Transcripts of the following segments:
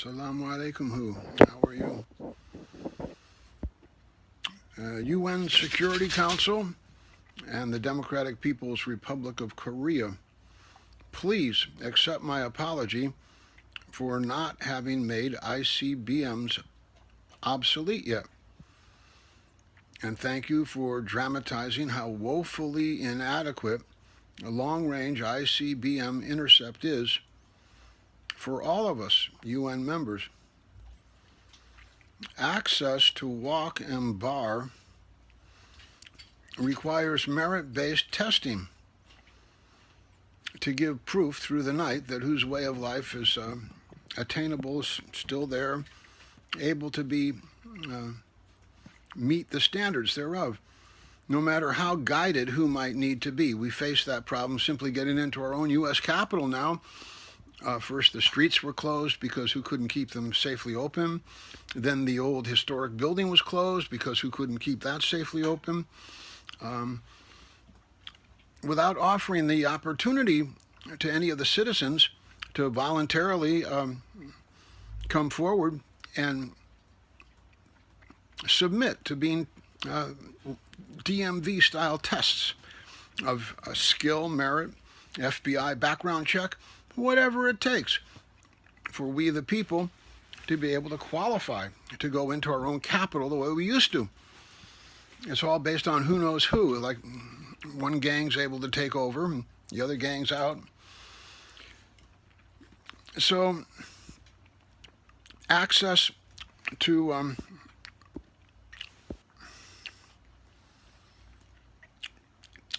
Assalamu alaikum. How are you? UN Security Council and the Democratic People's Republic of Korea, please accept my apology for not having made ICBMs obsolete yet. And thank you for dramatizing how woefully inadequate a long-range ICBM intercept is for all of us UN members. Access to walk and bar requires merit-based testing to give proof through the night that whose way of life is attainable, is still there, able to be meet the standards thereof, no matter how guided who might need to be. We face that problem simply getting into our own U.S. Capitol now. First, the streets were closed because who couldn't keep them safely open. Then the old historic building was closed because who couldn't keep that safely open. Without offering the opportunity to any of the citizens to voluntarily come forward and submit to being DMV-style tests of skill, merit, FBI background check, whatever it takes for we the people to be able to qualify to go into our own capital the way we used to. It's all based on who knows who. Like one gang's able to take over and the other gang's out. So access to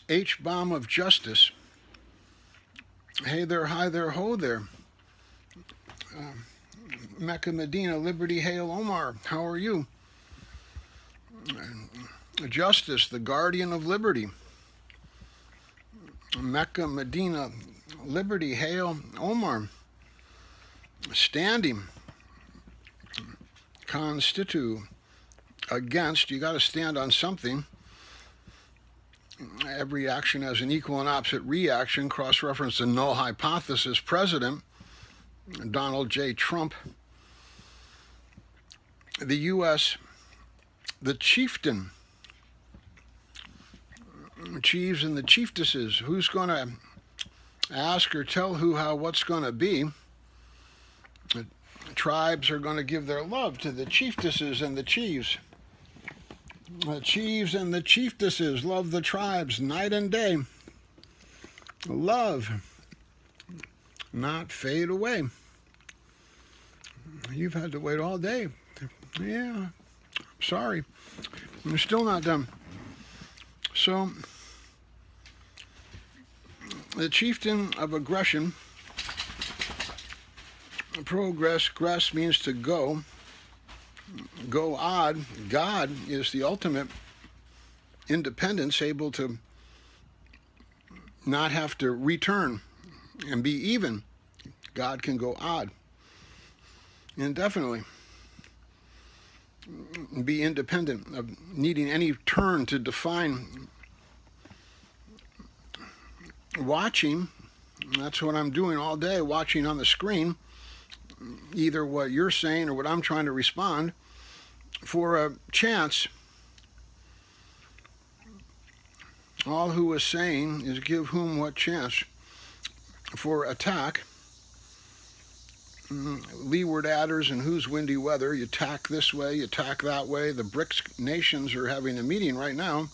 H-bomb of justice. Hey there, hi there, ho there. Mecca, Medina, Liberty, Hail, Omar, how are you? Justice, the guardian of liberty. Mecca, Medina, Liberty, Hail, Omar. Standing. Constitu. Against, you got to stand on something. Every action has an equal and opposite reaction. Cross-reference the null hypothesis. President Donald J. Trump. The U.S., the chieftain, chiefs and the chieftesses. Who's going to ask or tell who, how, what's going to be? The tribes are going to give their love to the chieftesses and the chiefs. The chiefs and the chieftesses love the tribes night and day. Love, not fade away. You've had to wait all day. Yeah, sorry. I'm still not done. So, the chieftain of aggression, progress, gress means to go. Go odd. God is the ultimate independence, able to not have to return and be even. God can go odd indefinitely. Be independent of needing any turn to define. Watching, that's what I'm doing all day, watching on the screen, either what you're saying or what I'm trying to respond, for a chance. All who is saying is give whom what chance for attack. Leeward adders and who's windy weather. You tack this way, you tack that way. The BRICS nations are having a meeting right now,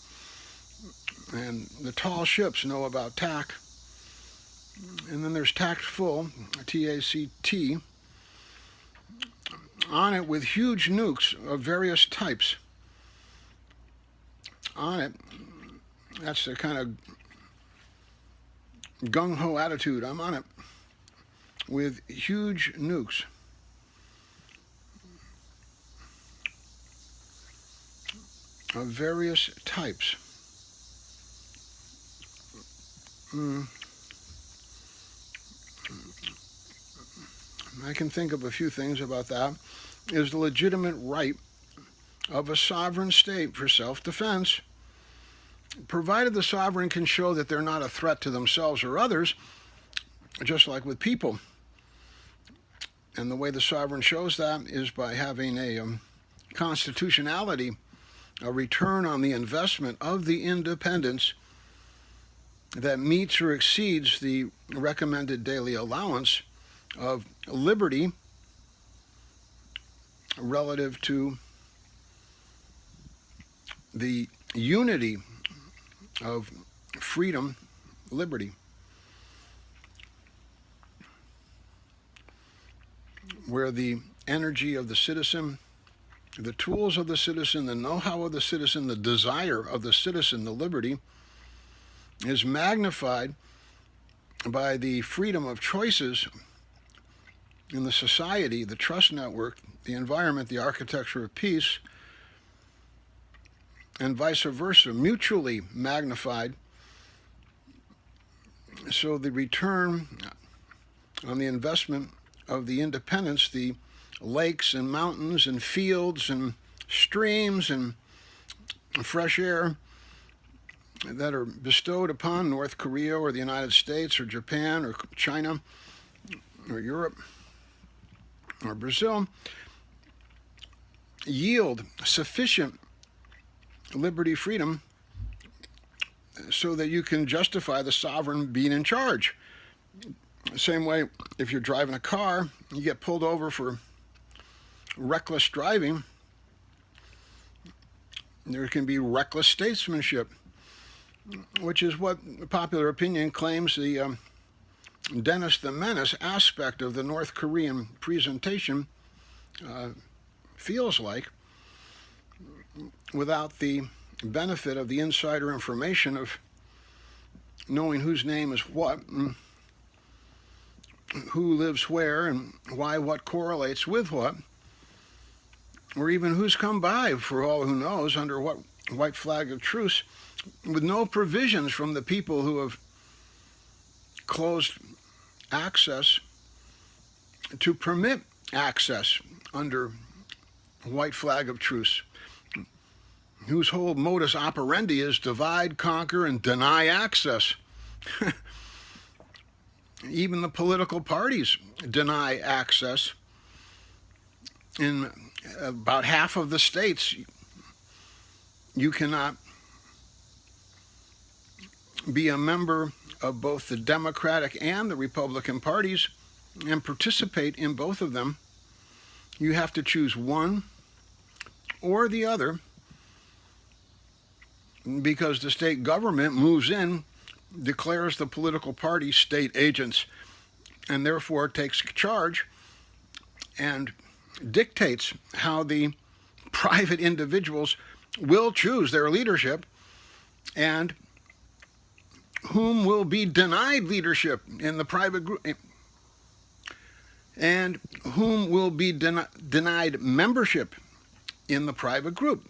and the tall ships know about tack. And then there's tactful, T-A-C-T, on it with huge nukes of various types. On it, that's the kind of gung-ho attitude. I'm on it. With huge nukes. Of various types. I can think of a few things about that. Is the legitimate right of a sovereign state for self-defense, provided the sovereign can show that they're not a threat to themselves or others, just like with people. And the way the sovereign shows that is by having a constitutionality, a return on the investment of the independence that meets or exceeds the recommended daily allowance of liberty relative to the unity of freedom, liberty. Where the energy of the citizen, the tools of the citizen, the know-how of the citizen, the desire of the citizen, the liberty, is magnified by the freedom of choices in the society, the trust network, the environment, the architecture of peace, and vice versa, mutually magnified. So the return on the investment of the independence, the lakes and mountains and fields and streams and fresh air that are bestowed upon North Korea or the United States or Japan or China or Europe or Brazil yield sufficient liberty, freedom, so that you can justify the sovereign being in charge. Same way, if you're driving a car, you get pulled over for reckless driving, there can be reckless statesmanship, which is what popular opinion claims the Dennis the Menace aspect of the North Korean presentation feels like, without the benefit of the insider information of knowing whose name is what, and who lives where, and why what correlates with what, or even who's come by, for all who knows, under what white flag of truce, with no provisions from the people who have closed access to permit access under white flag of truce, whose whole modus operandi is divide, conquer, and deny access. Even the political parties deny access. In about half of the states, you cannot be a member of both the Democratic and the Republican parties and participate in both of them. You have to choose one or the other, because the state government moves in, declares the political party state agents, and therefore takes charge and dictates how the private individuals will choose their leadership and whom will be denied leadership in the private group and whom will be denied membership in the private group.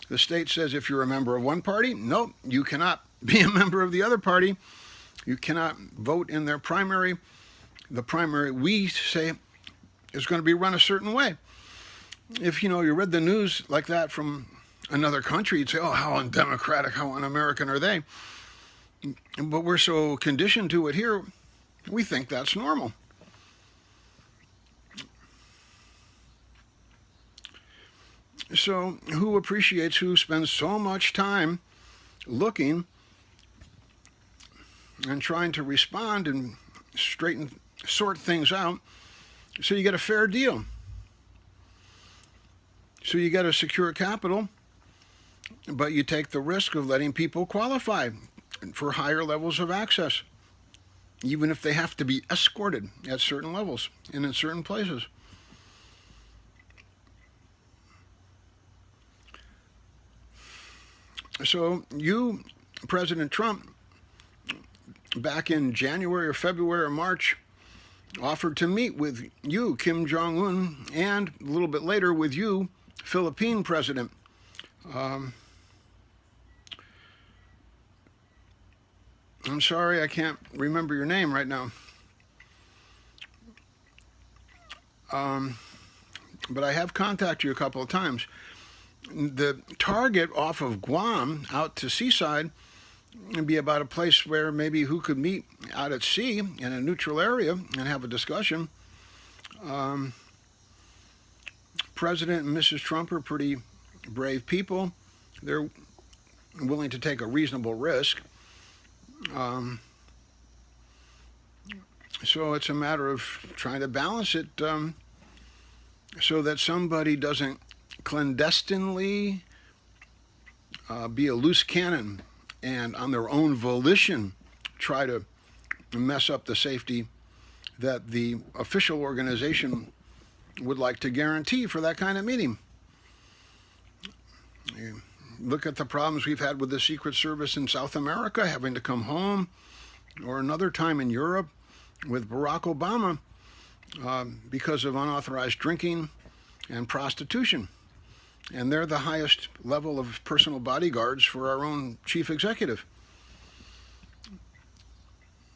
The state says if you're a member of one party, no, you cannot be a member of the other party. You cannot vote in their primary. The primary, we say, is going to be run a certain way. If you read the news like that from another country, you'd say, oh, how undemocratic, how un-American are they? But we're so conditioned to it here, we think that's normal. So who appreciates, who spends so much time looking and trying to respond and sort things out so you get a fair deal? So you get a secure capital, but you take the risk of letting people qualify for higher levels of access, even if they have to be escorted at certain levels and in certain places. So you, President Trump, back in January or February or March, offered to meet with you, Kim Jong-un, and a little bit later with you, Philippine President. I'm sorry, I can't remember your name right now. But I have contacted you a couple of times. The target off of Guam out to Seaside would be about a place where maybe who could meet out at sea in a neutral area and have a discussion. President and Mrs. Trump are pretty brave people. They're willing to take a reasonable risk. So it's a matter of trying to balance it so that somebody doesn't clandestinely be a loose cannon and on their own volition try to mess up the safety that the official organization would like to guarantee for that kind of meeting. You look at the problems we've had with the Secret Service in South America having to come home, or another time in Europe with Barack Obama because of unauthorized drinking and prostitution. And they're the highest level of personal bodyguards for our own chief executive.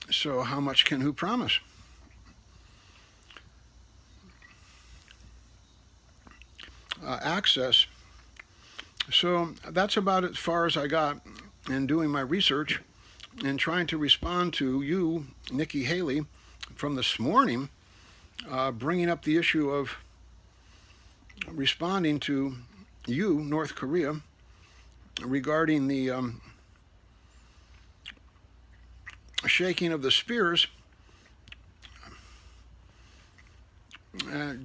So how much can who promise? Access. So that's about as far as I got in doing my research and trying to respond to you, Nikki Haley, from this morning, bringing up the issue of responding to you, North Korea, regarding the shaking of the spears.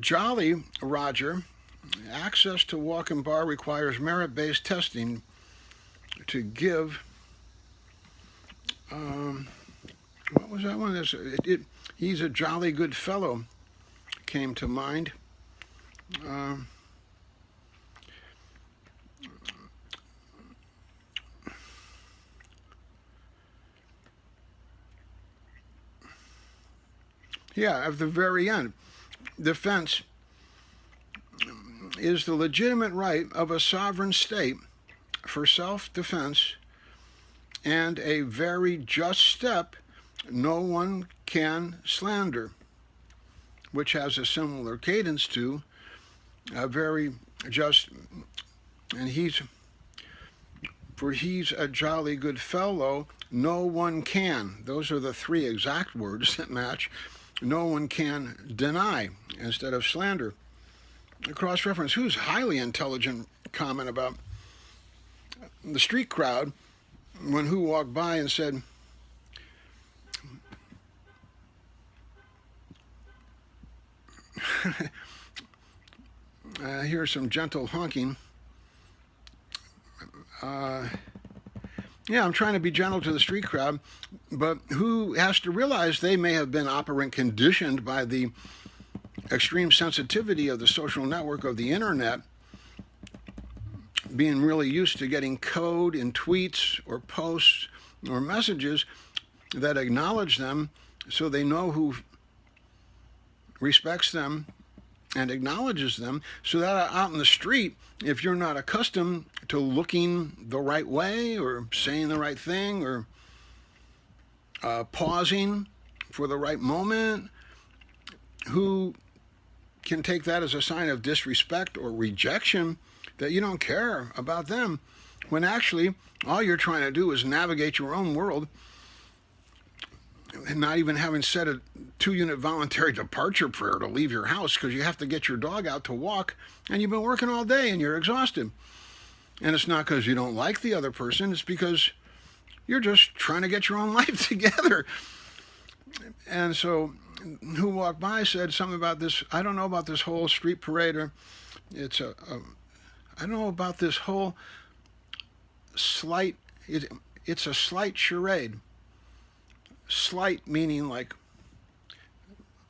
Jolly Roger, access to walk and bar requires merit-based testing to give. What was that one? He's a jolly good fellow, came to mind. Yeah, at the very end, defense is the legitimate right of a sovereign state for self-defense and a very just step no one can slander, which has a similar cadence to a very just, and he's a jolly good fellow, no one can. Those are the three exact words that match. No one can deny instead of slander. A cross-reference. Who's highly intelligent comment about the street crowd when who walked by and said, here's some gentle honking. Yeah, I'm trying to be gentle to the street crowd, but who has to realize they may have been operant conditioned by the extreme sensitivity of the social network of the internet, being really used to getting code in tweets or posts or messages that acknowledge them so they know who respects them and acknowledges them, so that out in the street, if you're not accustomed to looking the right way or saying the right thing or pausing for the right moment, who can take that as a sign of disrespect or rejection, that you don't care about them, when actually all you're trying to do is navigate your own world, and not even having said a 2-unit voluntary departure prayer to leave your house because you have to get your dog out to walk and you've been working all day and you're exhausted. And it's not because you don't like the other person, it's because you're just trying to get your own life together. And so who walked by said something about this, I don't know about this whole street parade, or I don't know about this whole slight, it's a slight charade. Slight meaning like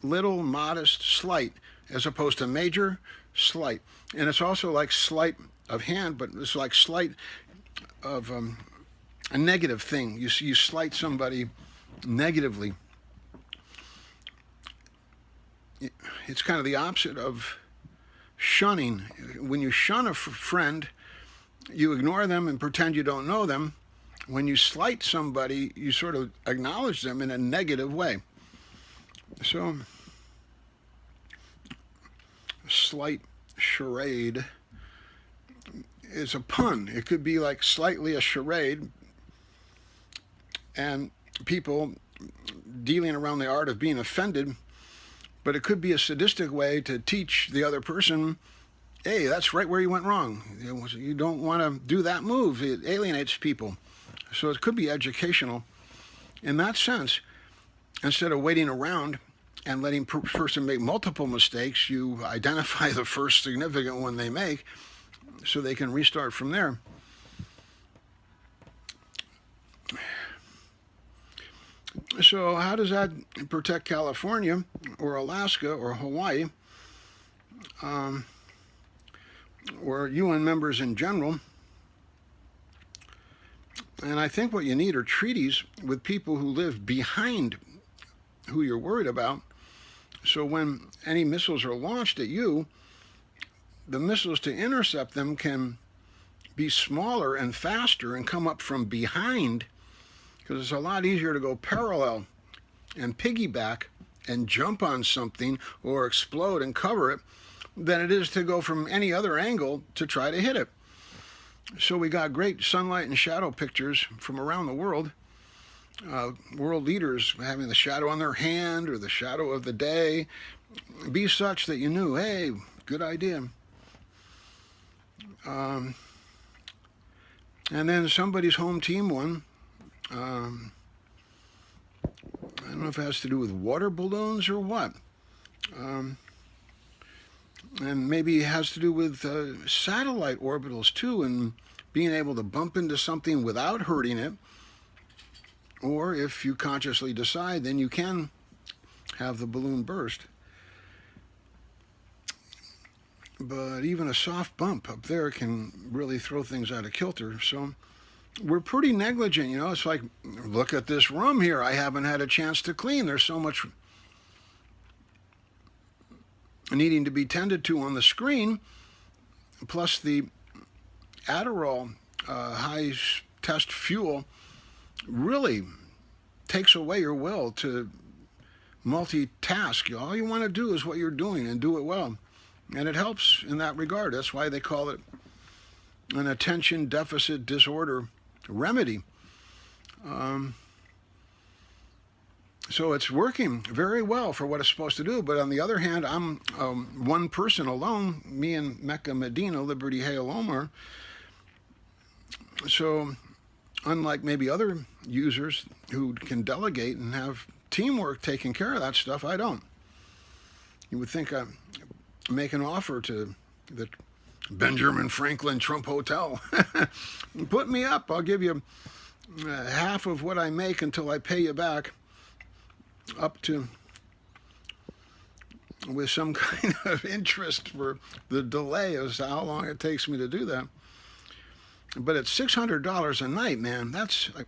little, modest, slight, as opposed to major, slight. And it's also like sleight of hand, but it's like slight of a negative thing. You slight somebody negatively. It's kind of the opposite of shunning. When you shun a friend, you ignore them and pretend you don't know them. When you slight somebody, you sort of acknowledge them in a negative way. So, slight charade is a pun. It could be like slightly a charade, and people dealing around the art of being offended But it could be a sadistic way to teach the other person, hey, that's right where you went wrong. You don't want to do that move. It alienates people. So it could be educational. In that sense, instead of waiting around and letting person make multiple mistakes, you identify the first significant one they make so they can restart from there. So how does that protect California or Alaska or Hawaii or UN members in general? And I think what you need are treaties with people who live behind who you're worried about. So when any missiles are launched at you, the missiles to intercept them can be smaller and faster and come up from behind, because it's a lot easier to go parallel and piggyback and jump on something or explode and cover it than it is to go from any other angle to try to hit it. So we got great sunlight and shadow pictures from around the world. World leaders having the shadow on their hand or the shadow of the day be such that you knew, hey, good idea. And then somebody's home team won. I don't know if it has to do with water balloons or what. And maybe it has to do with satellite orbitals too, and being able to bump into something without hurting it. Or if you consciously decide, then you can have the balloon burst. But even a soft bump up there can really throw things out of kilter. So we're pretty negligent, you know. It's like, look at this room here. I haven't had a chance to clean. There's so much needing to be tended to on the screen, plus the Adderall high test fuel really takes away your will to multitask. All you want to do is what you're doing and do it well. And it helps in that regard. That's why they call it an attention deficit disorder remedy. So it's working very well for what it's supposed to do. But on the other hand, I'm one person alone, me and Mecca Medina, Liberty Hale Omar. So unlike maybe other users who can delegate and have teamwork taking care of that stuff, I don't. You would think I make an offer to the Benjamin Franklin Trump Hotel. Put me up. I'll give you half of what I make until I pay you back, up to with some kind of interest for the delay as to how long it takes me to do that. But at $600 a night, man, that's like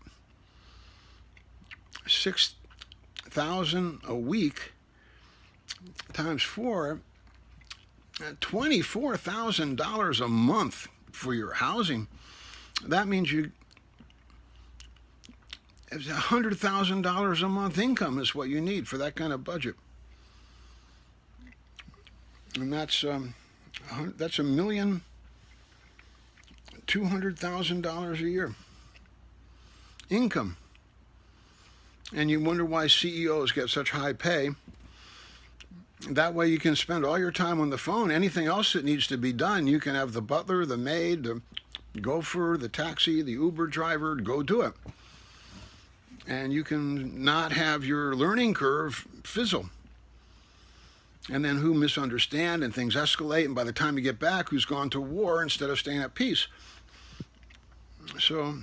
$6,000 a week times 4, $24,000 a month for your housing. That means $100,000 a month income is what you need for that kind of budget. And that's $1,200,000 a year income. And you wonder why CEOs get such high pay. That way you can spend all your time on the phone. Anything else that needs to be done, you can have the butler, the maid, the gopher, the taxi, the Uber driver go do it. And you can not have your learning curve fizzle. And then who misunderstand and things escalate, and by the time you get back, who's gone to war instead of staying at peace. So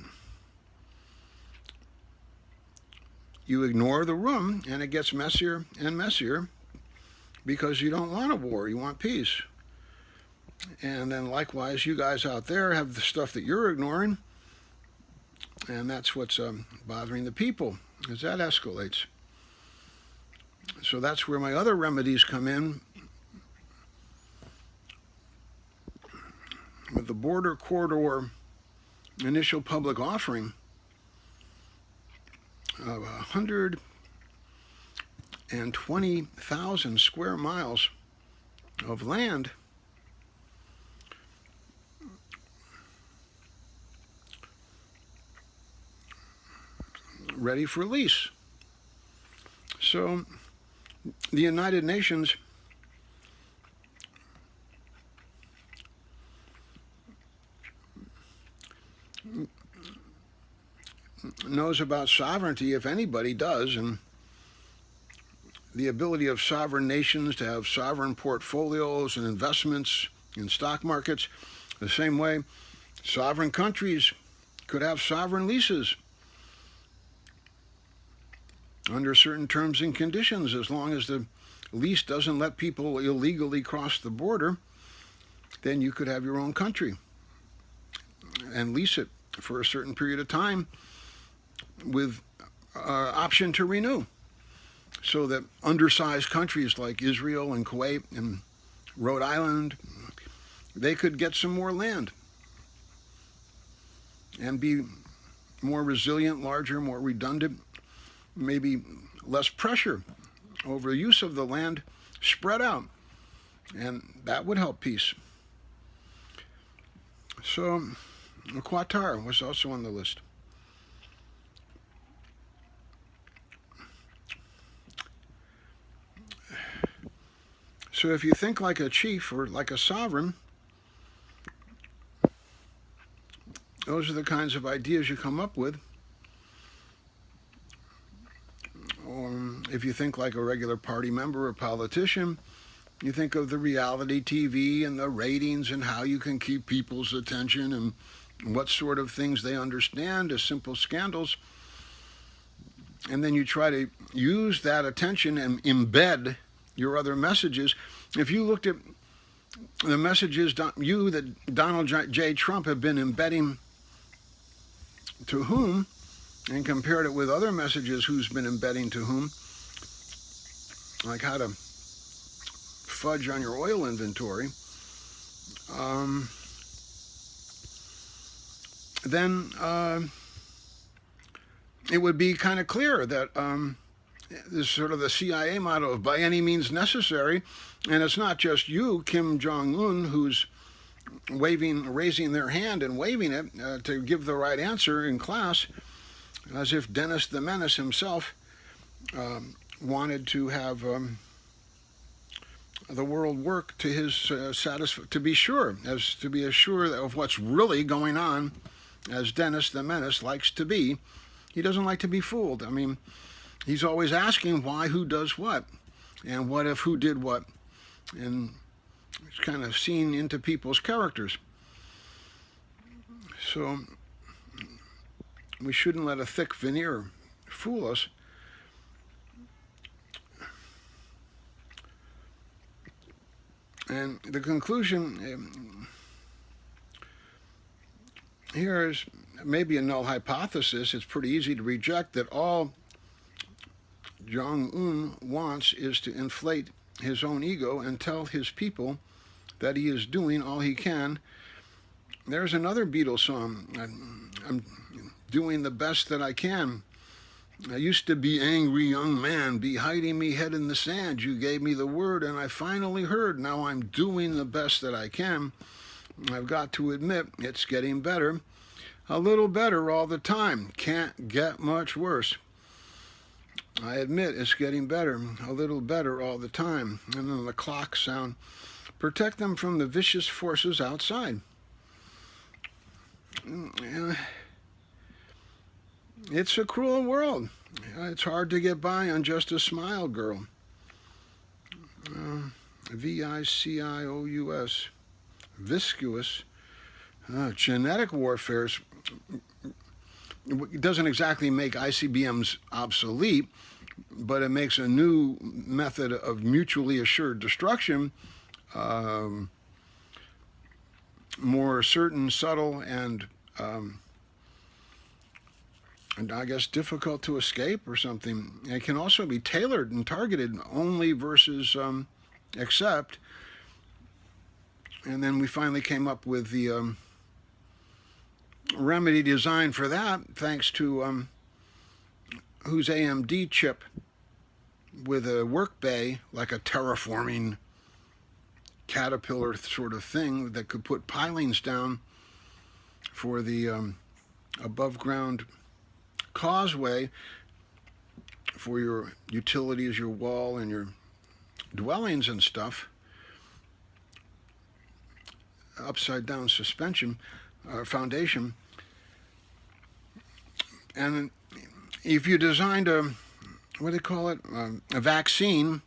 you ignore the room, and it gets messier and messier because you don't want a war, you want peace. And then likewise, you guys out there have the stuff that you're ignoring, and that's what's bothering the people, as that escalates. So that's where my other remedies come in. With the border corridor initial public offering of 120,000 square miles of land, ready for lease. So The United Nations knows about sovereignty, if anybody does, and the ability of sovereign nations to have sovereign portfolios and investments in stock markets. The same way sovereign countries could have sovereign leases under certain terms and conditions. As long as the lease doesn't let people illegally cross the border, then you could have your own country and lease it for a certain period of time with option to renew, so that undersized countries like Israel and Kuwait and Rhode Island, they could get some more land and be more resilient, larger, more redundant, maybe less pressure over the use of the land spread out, and that would help peace. So Qatar was also on the list. So if you think like a chief or like a sovereign, those are the kinds of ideas you come up with. Or if you think like a regular party member or politician, you think of the reality TV and the ratings and how you can keep people's attention and what sort of things they understand as simple scandals. And then you try to use that attention and embed your other messages. If you looked at the messages that Donald J. Trump have been embedding to whom, and compared it with other messages who's been embedding to whom, like how to fudge on your oil inventory, then it would be kind of clear that this sort of the CIA motto of by any means necessary, and it's not just you, Kim Jong-un, who's raising their hand and waving it to give the right answer in class, as if Dennis the Menace himself wanted to have the world work to his to be sure, as to be assured of what's really going on, as Dennis the Menace likes to be. He doesn't like to be fooled. I mean, he's always asking why, who does what, and what if who did what, and it's kind of seen into people's characters. So we shouldn't let a thick veneer fool us. And the conclusion here is maybe a null hypothesis. It's pretty easy to reject that all Jong-un wants is to inflate his own ego and tell his people that he is doing all he can. There's another Beatles song, I'm doing the best that I can. I used to be angry young man, be hiding me head in the sand. You gave me the word and I finally heard. Now I'm doing the best that I can. I've got to admit, it's getting better. A little better all the time. Can't get much worse. I admit it's getting better. A little better all the time. And then the clocks sound. Protect them from the vicious forces outside. It's a cruel world. It's hard to get by on just a smile, girl. Vicious. Viscous. Genetic warfare doesn't exactly make ICBMs obsolete, but it makes a new method of mutually assured destruction more certain, subtle, and I guess difficult to escape or something. It can also be tailored and targeted only versus except. And then we finally came up with the remedy design for that, thanks to whose AMD chip with a work bay, like a terraforming caterpillar sort of thing that could put pilings down for the above ground causeway for your utilities, your wall, and your dwellings and stuff. Upside down suspension, foundation. And if you designed a, what do they call it, a vaccine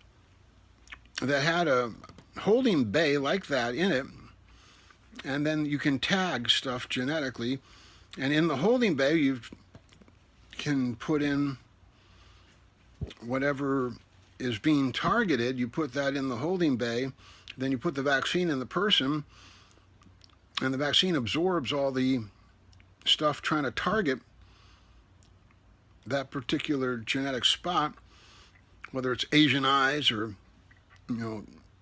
that had a holding bay like that in it, and then you can tag stuff genetically, and in the holding bay you can put in whatever is being targeted. You put that in the holding bay, then you put the vaccine in the person, and the vaccine absorbs all the stuff trying to target that particular genetic spot, whether it's Asian eyes or,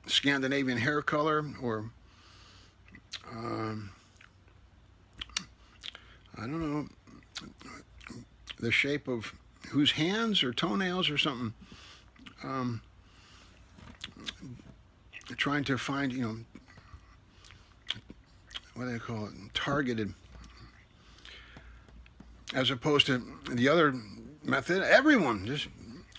Scandinavian hair color, or I don't know, the shape of whose hands or toenails or something. Trying to find, what do they call it, targeted, as opposed to the other method, everyone. Just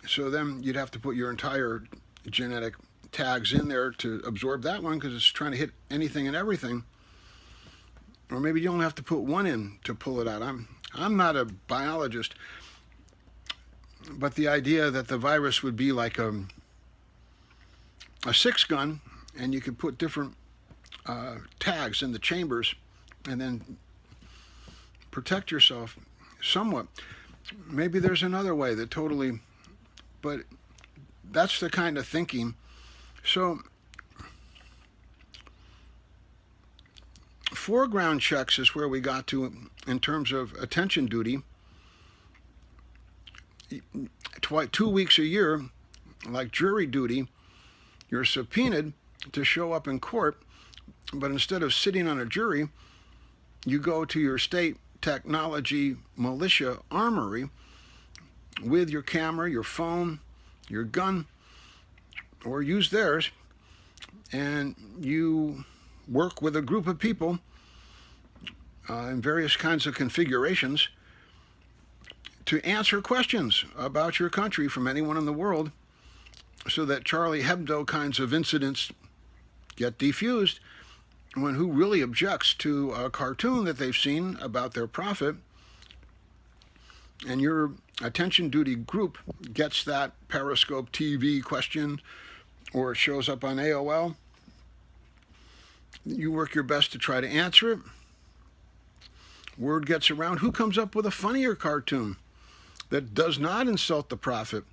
so then you'd have to put your entire genetic tags in there to absorb that one, because it's trying to hit anything and everything. Or maybe you only have to put one in to pull it out. I'm not a biologist, but the idea that the virus would be like a 6-gun, and you could put different tags in the chambers and then protect yourself somewhat. Maybe there's another way that totally, but that's the kind of thinking. So foreground checks is where we got to in terms of attention duty. 2 weeks a year, like jury duty, you're subpoenaed to show up in court, but instead of sitting on a jury, you go to your state technology militia armory with your camera, your phone, your gun, or use theirs, and you work with a group of people in various kinds of configurations to answer questions about your country from anyone in the world, so that Charlie Hebdo kinds of incidents get defused, when who really objects to a cartoon that they've seen about their prophet, and your attention duty group gets that Periscope TV question, or it shows up on AOL. You work your best to try to answer it. Word gets around. Who comes up with a funnier cartoon that does not insult the prophet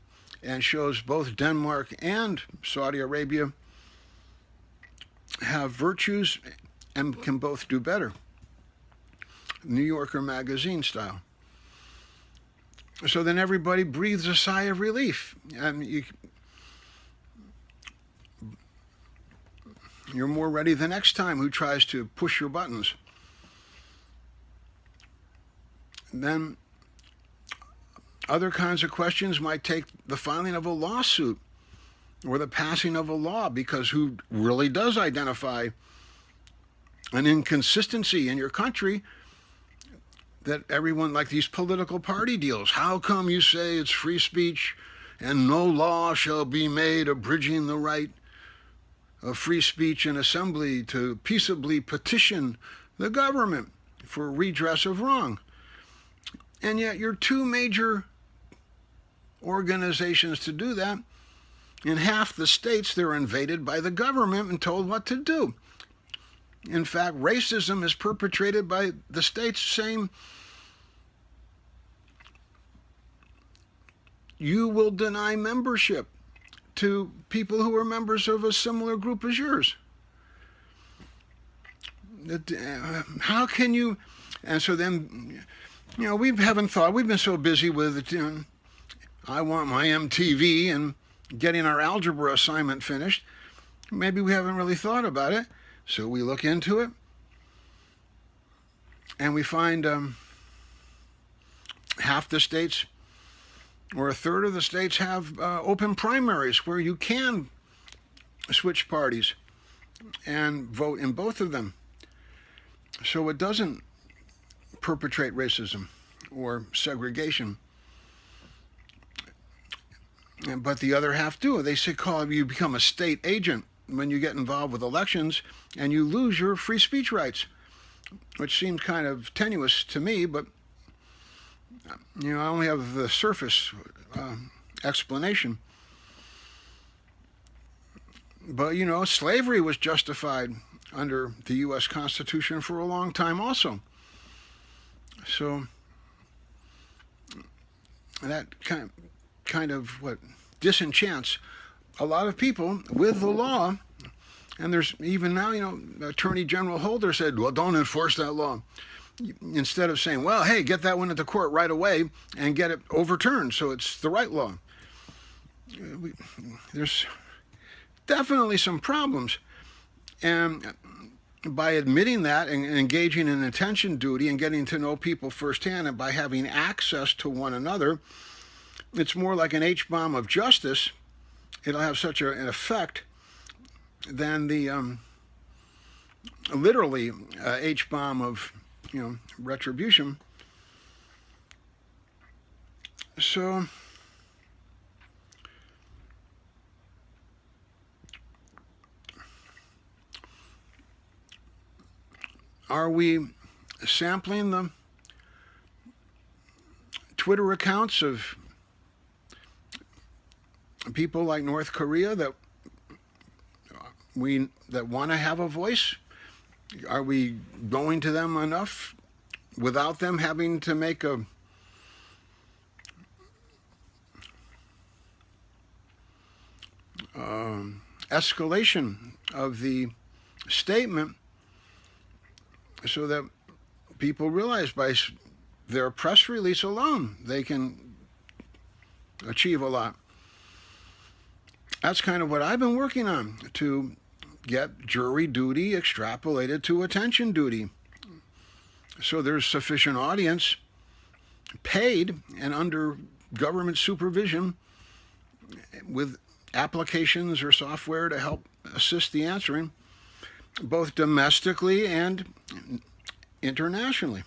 and shows both Denmark and Saudi Arabia have virtues and can both do better? New Yorker magazine style. So then everybody breathes a sigh of relief. And you're more ready the next time who tries to push your buttons. And then other kinds of questions might take the filing of a lawsuit or the passing of a law, because who really does identify an inconsistency in your country that everyone, like these political party deals, how come you say it's free speech and no law shall be made abridging the right of free speech and assembly to peaceably petition the government for redress of wrong? And yet you're two major organizations to do that. In half the states, they're invaded by the government and told what to do. In fact, racism is perpetrated by the states saying, you will deny membership to people who are members of a similar group as yours. How can you? And so then, we haven't thought, we've been so busy with, I want my MTV and getting our algebra assignment finished. Maybe we haven't really thought about it. So we look into it, and we find half the states or a third of the states have open primaries where you can switch parties and vote in both of them. So it doesn't perpetrate racism or segregation. but the other half do. They say, call you become a state agent when you get involved with elections and you lose your free speech rights, which seems kind of tenuous to me, but I only have the surface explanation. But slavery was justified under the U.S. Constitution for a long time also. So that kind of disenchants a lot of people with the law. And there's even now, Attorney General Holder said, well, don't enforce that law. Instead of saying, well, hey, get that one into court right away and get it overturned so it's the right law. There's definitely some problems. And by admitting that and engaging in attention duty and getting to know people firsthand, and by having access to one another, it's more like an H-bomb of justice. It'll have such an effect than the literally H-bomb of retribution. So are we sampling the Twitter accounts of people like North Korea that want to have a voice? Are we going to them enough without them having to make a escalation of the statement, so that people realize by their press release alone they can achieve a lot? That's kind of what I've been working on, to get jury duty extrapolated to attention duty. So there's sufficient audience paid and under government supervision with applications or software to help assist the answering, both domestically and internationally.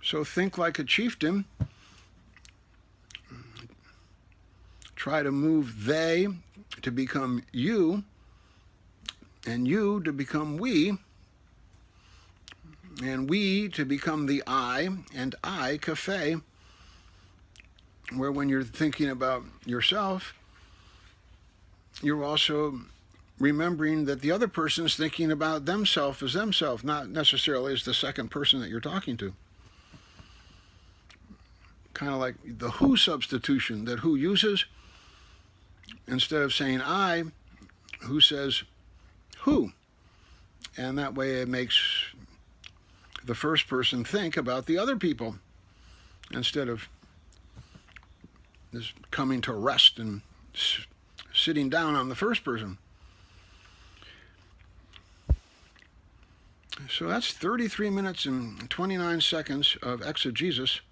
So think like a chieftain. Try to move they to become you, and you to become we, and we to become the I, and I cafe, where when you're thinking about yourself, you're also remembering that the other person's thinking about themselves as themselves, not necessarily as the second person that you're talking to. Kind of like the who substitution that who uses. Instead of saying I, who says who. And that way it makes the first person think about the other people instead of just coming to rest and sitting down on the first person. So that's 33 minutes and 29 seconds of exegesis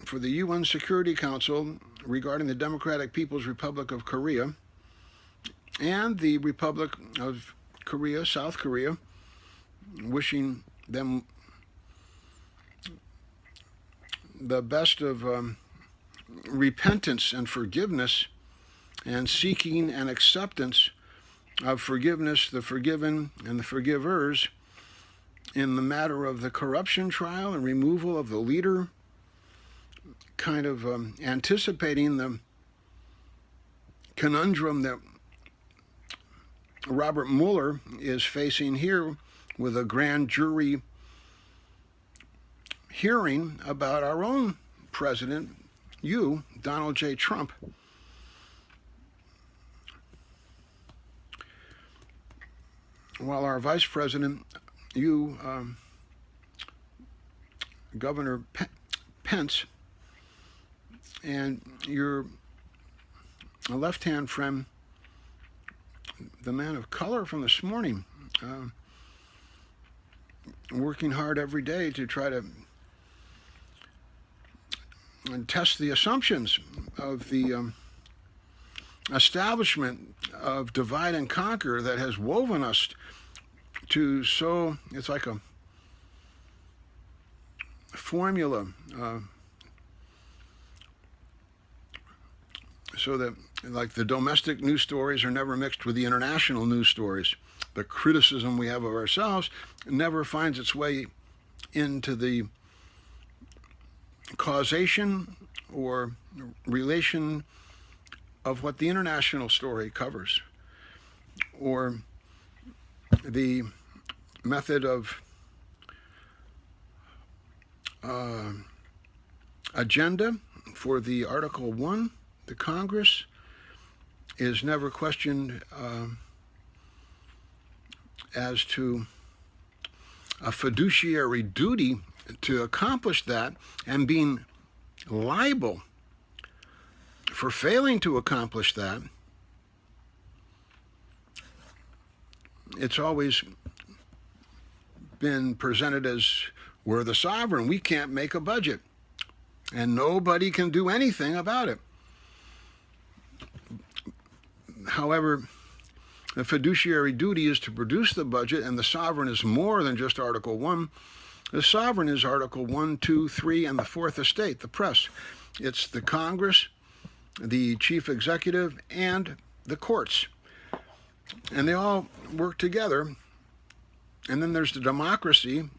for the UN Security Council regarding the Democratic People's Republic of Korea and the Republic of Korea, South Korea, wishing them the best of repentance and forgiveness, and seeking an acceptance of forgiveness, the forgiven and the forgivers, in the matter of the corruption trial and removal of the leader, kind of anticipating the conundrum that Robert Mueller is facing here with a grand jury hearing about our own president, Donald J. Trump. While our vice president, Governor Pence, and your left-hand friend, the man of color from this morning, working hard every day to try to test the assumptions of the establishment of divide and conquer that has woven us to so, it's like a formula, so that like the domestic news stories are never mixed with the international news stories. The criticism we have of ourselves never finds its way into the causation or relation of what the international story covers, or the method of agenda for the Article 1, the Congress, is never questioned as to a fiduciary duty to accomplish that, and being liable for failing to accomplish that. It's always been presented as we're the sovereign, we can't make a budget, and nobody can do anything about it. However, the fiduciary duty is to produce the budget, and the sovereign is more than just Article 1. The sovereign is Article 1, 2, 3, and the fourth estate, the press. It's the Congress, the chief executive, and the courts. And they all work together. And then there's the democracy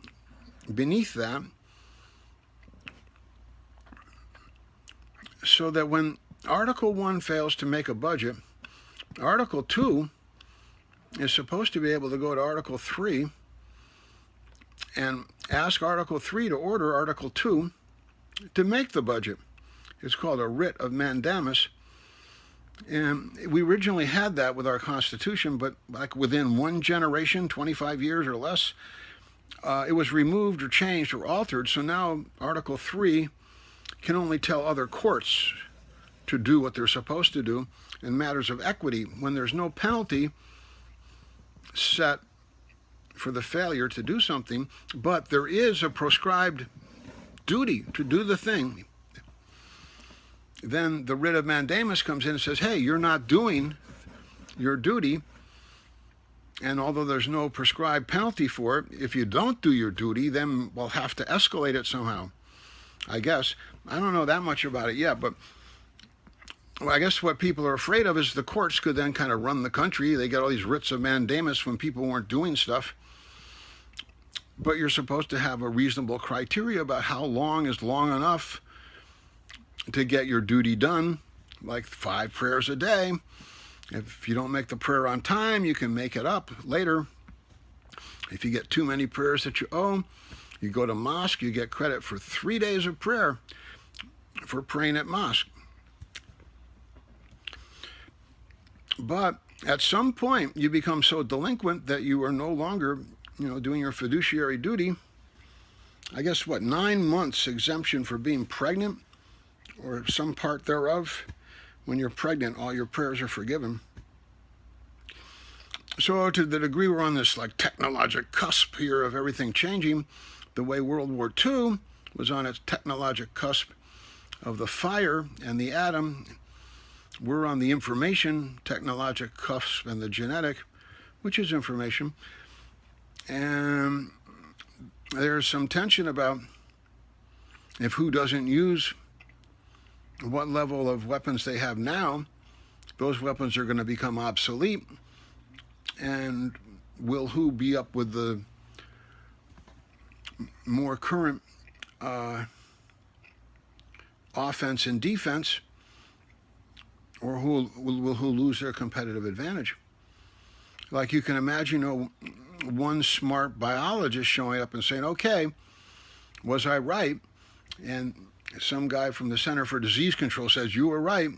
beneath that, so that when Article 1 fails to make a budget, Article 2 is supposed to be able to go to Article 3 and ask Article 3 to order Article 2 to make the budget. It's called a writ of mandamus. And we originally had that with our Constitution, but like within one generation, 25 years or less, it was removed or changed or altered. So now Article 3 can only tell other courts to do what they're supposed to do in matters of equity when there's no penalty set for the failure to do something, but there is a prescribed duty to do the thing. Then the writ of mandamus comes in and says, hey, you're not doing your duty, and although there's no prescribed penalty for it, if you don't do your duty, then we'll have to escalate it somehow, I guess. I don't know that much about it yet, but well, I guess what people are afraid of is the courts could then kind of run the country. They get all these writs of mandamus when people weren't doing stuff. But you're supposed to have a reasonable criteria about how long is long enough to get your duty done, like 5 prayers a day. If you don't make the prayer on time, you can make it up later. If you get too many prayers that you owe, you go to mosque, you get credit for 3 days of prayer for praying at mosque. But at some point, you become so delinquent that you are no longer, doing your fiduciary duty. I guess, 9 months exemption for being pregnant, or some part thereof. When you're pregnant, all your prayers are forgiven. So to the degree we're on this technologic cusp here of everything changing, the way World War II was on its technologic cusp of the fire and the atom, we're on the information technologic cusp and the genetic, which is information. And there's some tension about if who doesn't use what level of weapons they have now, those weapons are going to become obsolete. And will who be up with the more current offense and defense, or will who lose their competitive advantage? Like you can imagine one smart biologist showing up and saying, okay, was I right? And some guy from the Center for Disease Control says, you were right.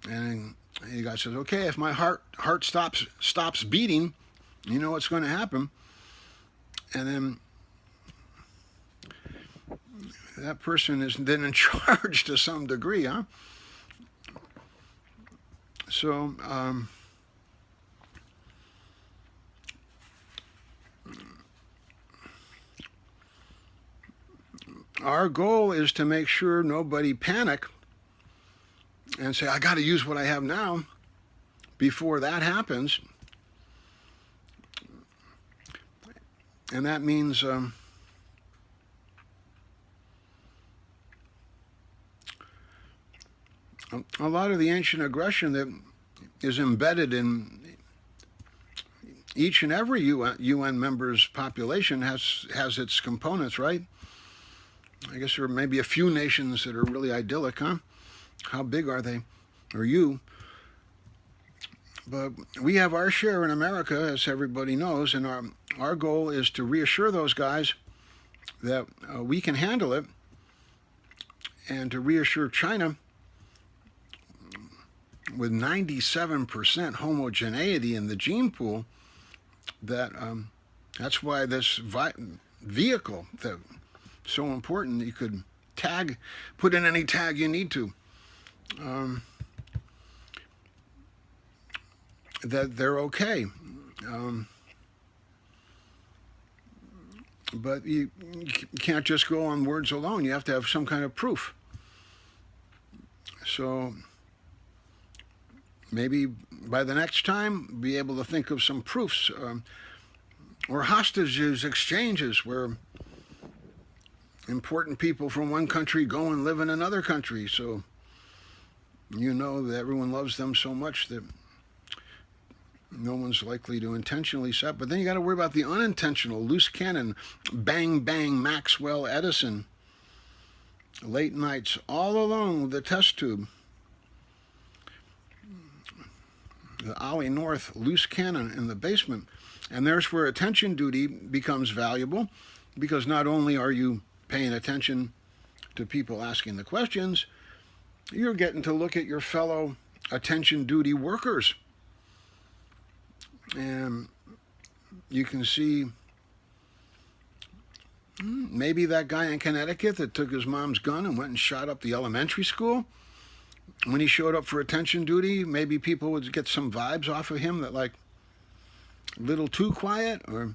And the guy says, okay, if my heart stops beating, you know what's going to happen. And then that person is then in charge to some degree, huh? So, our goal is to make sure nobody panic and say, I got to use what I have now before that happens. And that means a lot of the ancient aggression that is embedded in each and every UN member's population has its components, right? I guess there are maybe a few nations that are really idyllic, huh? How big are they? Or you? But we have our share in America, as everybody knows, and our goal is to reassure those guys that we can handle it, and to reassure China with 97% homogeneity in the gene pool, that that's why this vehicle that's so important. You could put in any tag you need to, that they're okay. But you can't just go on words alone. You have to have some kind of proof. So maybe by the next time, be able to think of some proofs, or hostages exchanges where important people from one country go and live in another country. So you know that everyone loves them so much that no one's likely to intentionally set. But then you got to worry about the unintentional, loose cannon, bang, bang, Maxwell, Edison, late nights all alone with the test tube. The Ollie North loose cannon in the basement. And there's where attention duty becomes valuable, because not only are you paying attention to people asking the questions, you're getting to look at your fellow attention duty workers. And you can see maybe that guy in Connecticut that took his mom's gun and went and shot up the elementary school. When he showed up for attention duty, maybe people would get some vibes off of him that, like, a little too quiet, or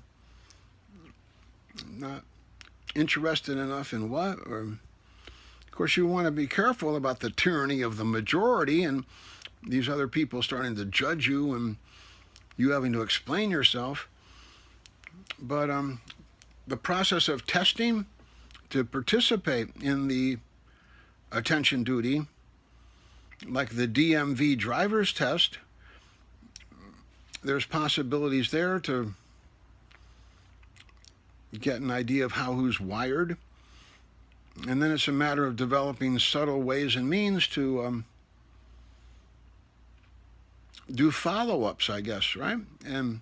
not interested enough in what. Or, of course, you want to be careful about the tyranny of the majority and these other people starting to judge you and you having to explain yourself. But the process of testing to participate in the attention duty, like the DMV driver's test, there's possibilities there to get an idea of how who's wired. And then it's a matter of developing subtle ways and means to do follow-ups, I guess, right? And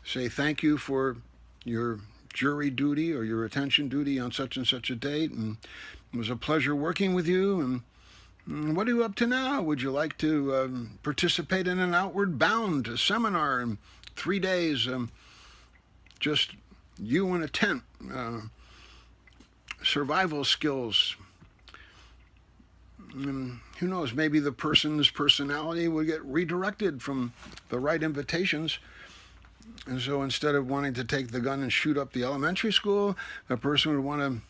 say thank you for your jury duty or your attention duty on such and such a date, and it was a pleasure working with you, and what are you up to now? Would you like to participate in an Outward Bound seminar in 3 days? Just you in a tent, survival skills. Who knows, maybe the person's personality would get redirected from the right invitations. And so instead of wanting to take the gun and shoot up the elementary school, the person would want to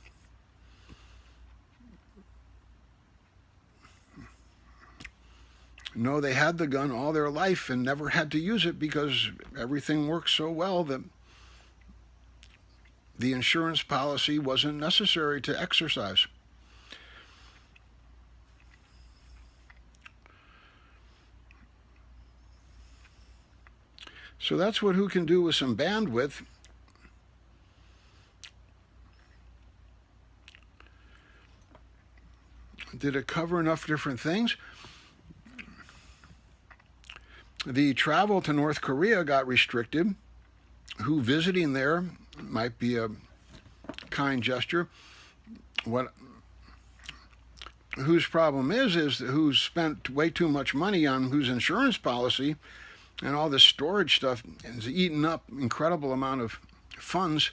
know they had the gun all their life and never had to use it because everything works so well that the insurance policy wasn't necessary to exercise. So that's what who can do with some bandwidth. Did it cover enough different things? The travel to North Korea got restricted. Who visiting there might be a kind gesture. Whose problem is who's spent way too much money on whose insurance policy, and all this storage stuff has eaten up incredible amount of funds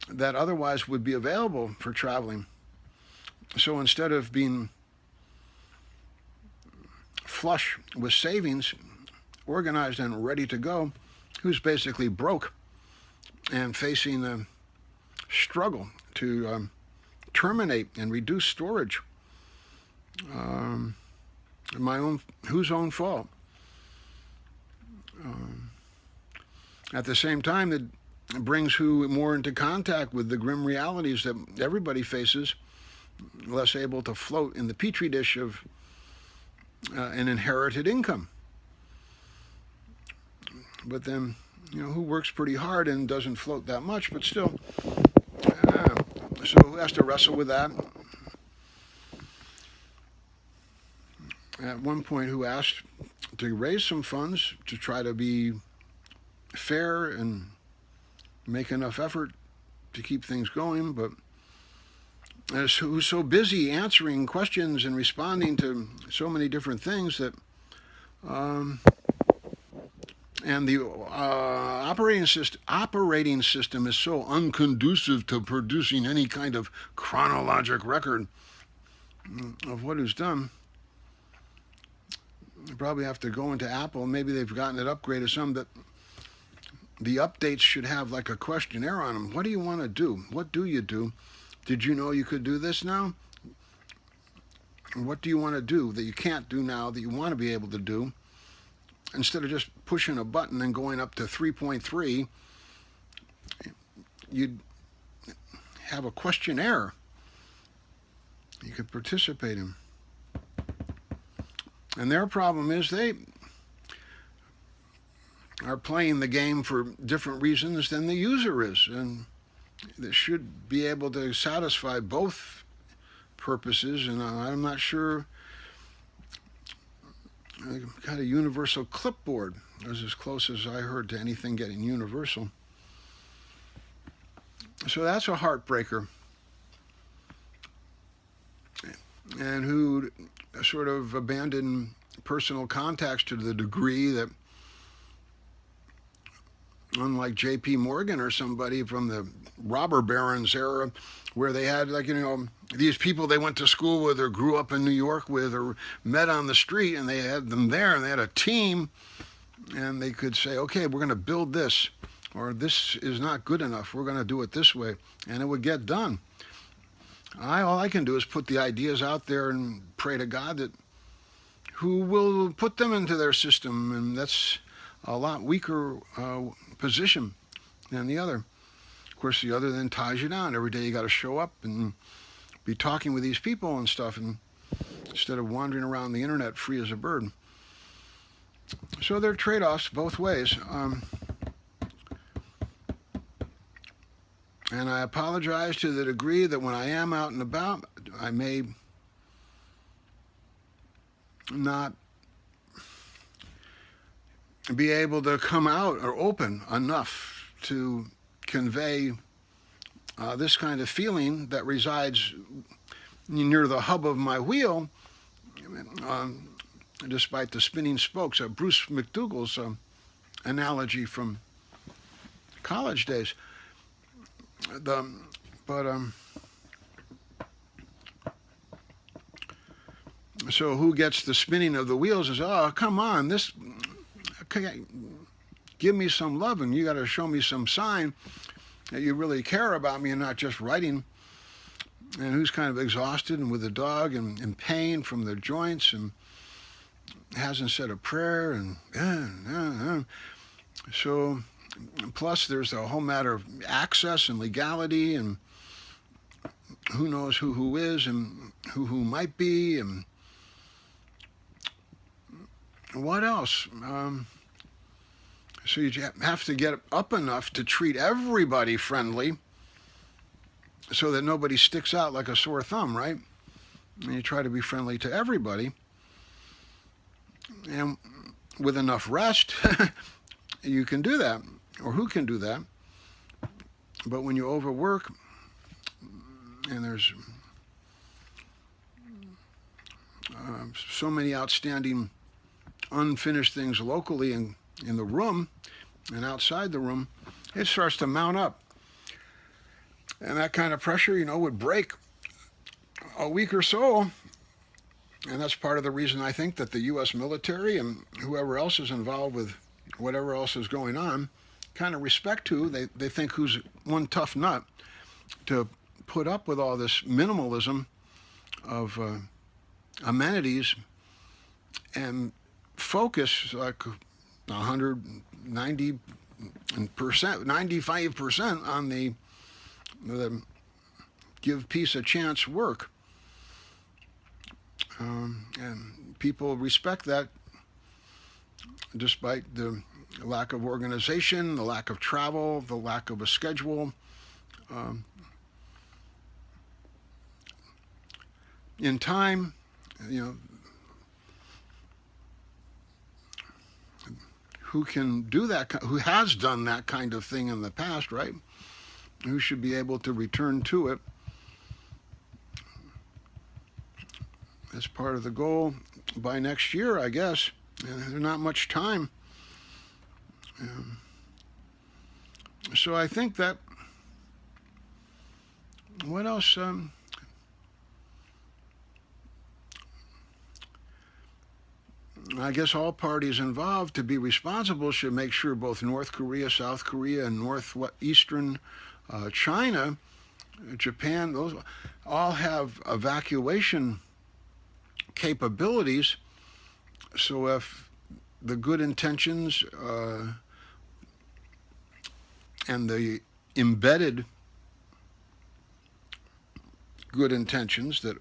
that otherwise would be available for traveling. So instead of being flush with savings, organized and ready to go, who's basically broke and facing a struggle to terminate and reduce storage. whose own fault? At the same time, it brings who more into contact with the grim realities that everybody faces, less able to float in the petri dish of an inherited income. But then, who works pretty hard and doesn't float that much, but still. So who has to wrestle with that? At one point, who asked to raise some funds to try to be fair and make enough effort to keep things going, but who's so busy answering questions and responding to so many different things that and the operating system is so unconducive to producing any kind of chronologic record of what is done. You probably have to go into Apple. Maybe they've gotten it upgraded some, that the updates should have like a questionnaire on them. What do you want to do? What do you do? Did you know you could do this now? What do you want to do that you can't do now that you want to be able to do? Instead of just pushing a button and going up to 3.3, you'd have a questionnaire you could participate in. And their problem is they are playing the game for different reasons than the user is, and they should be able to satisfy both purposes. And I'm not sure. Got a universal clipboard. That was as close as I heard to anything getting universal. So that's a heartbreaker. And who sort of abandoned personal contacts to the degree that, unlike J.P. Morgan or somebody from the robber barons era, where they had, like, these people they went to school with or grew up in New York with or met on the street, and they had them there, and they had a team, and they could say, okay, we're going to build this, or this is not good enough, we're going to do it this way, and it would get done. All I can do is put the ideas out there and pray to God that who will put them into their system, and that's a lot weaker position than the other. Of course, the other then ties you down. Every day you got to show up and be talking with these people and stuff, and instead of wandering around the internet free as a bird. So there are trade-offs both ways. And I apologize to the degree that when I am out and about, I may not be able to come out or open enough to convey this kind of feeling that resides near the hub of my wheel, despite the spinning spokes. Bruce McDougall's analogy from college days. So who gets the spinning of the wheels is, oh, come on, give me some love, and you got to show me some sign that you really care about me and not just writing. And who's kind of exhausted and with a dog and in pain from their joints and hasn't said a prayer and so. Plus, there's a whole matter of access and legality, and who knows who is and who might be, and what else. So you have to get up enough to treat everybody friendly so that nobody sticks out like a sore thumb, right? And you try to be friendly to everybody. And with enough rest, you can do that. Or who can do that? But when you overwork, and there's so many outstanding unfinished things locally in the room and outside the room, it starts to mount up. And that kind of pressure, would break a weaker soul. And that's part of the reason I think that the U.S. military and whoever else is involved with whatever else is going on kind of respect who they think who's one tough nut to put up with all this minimalism of amenities and focus like 190%, 95% on the give peace a chance work. And people respect that despite the lack of organization, the lack of travel, the lack of a schedule. In time, who can do that, who has done that kind of thing in the past, right? Who should be able to return to it. That's part of the goal by next year, I guess. There's not much time. So I think that, what else? I guess all parties involved to be responsible should make sure both North Korea, South Korea, and northeastern China, Japan, those all have evacuation capabilities. So if the good intentions and the embedded good intentions that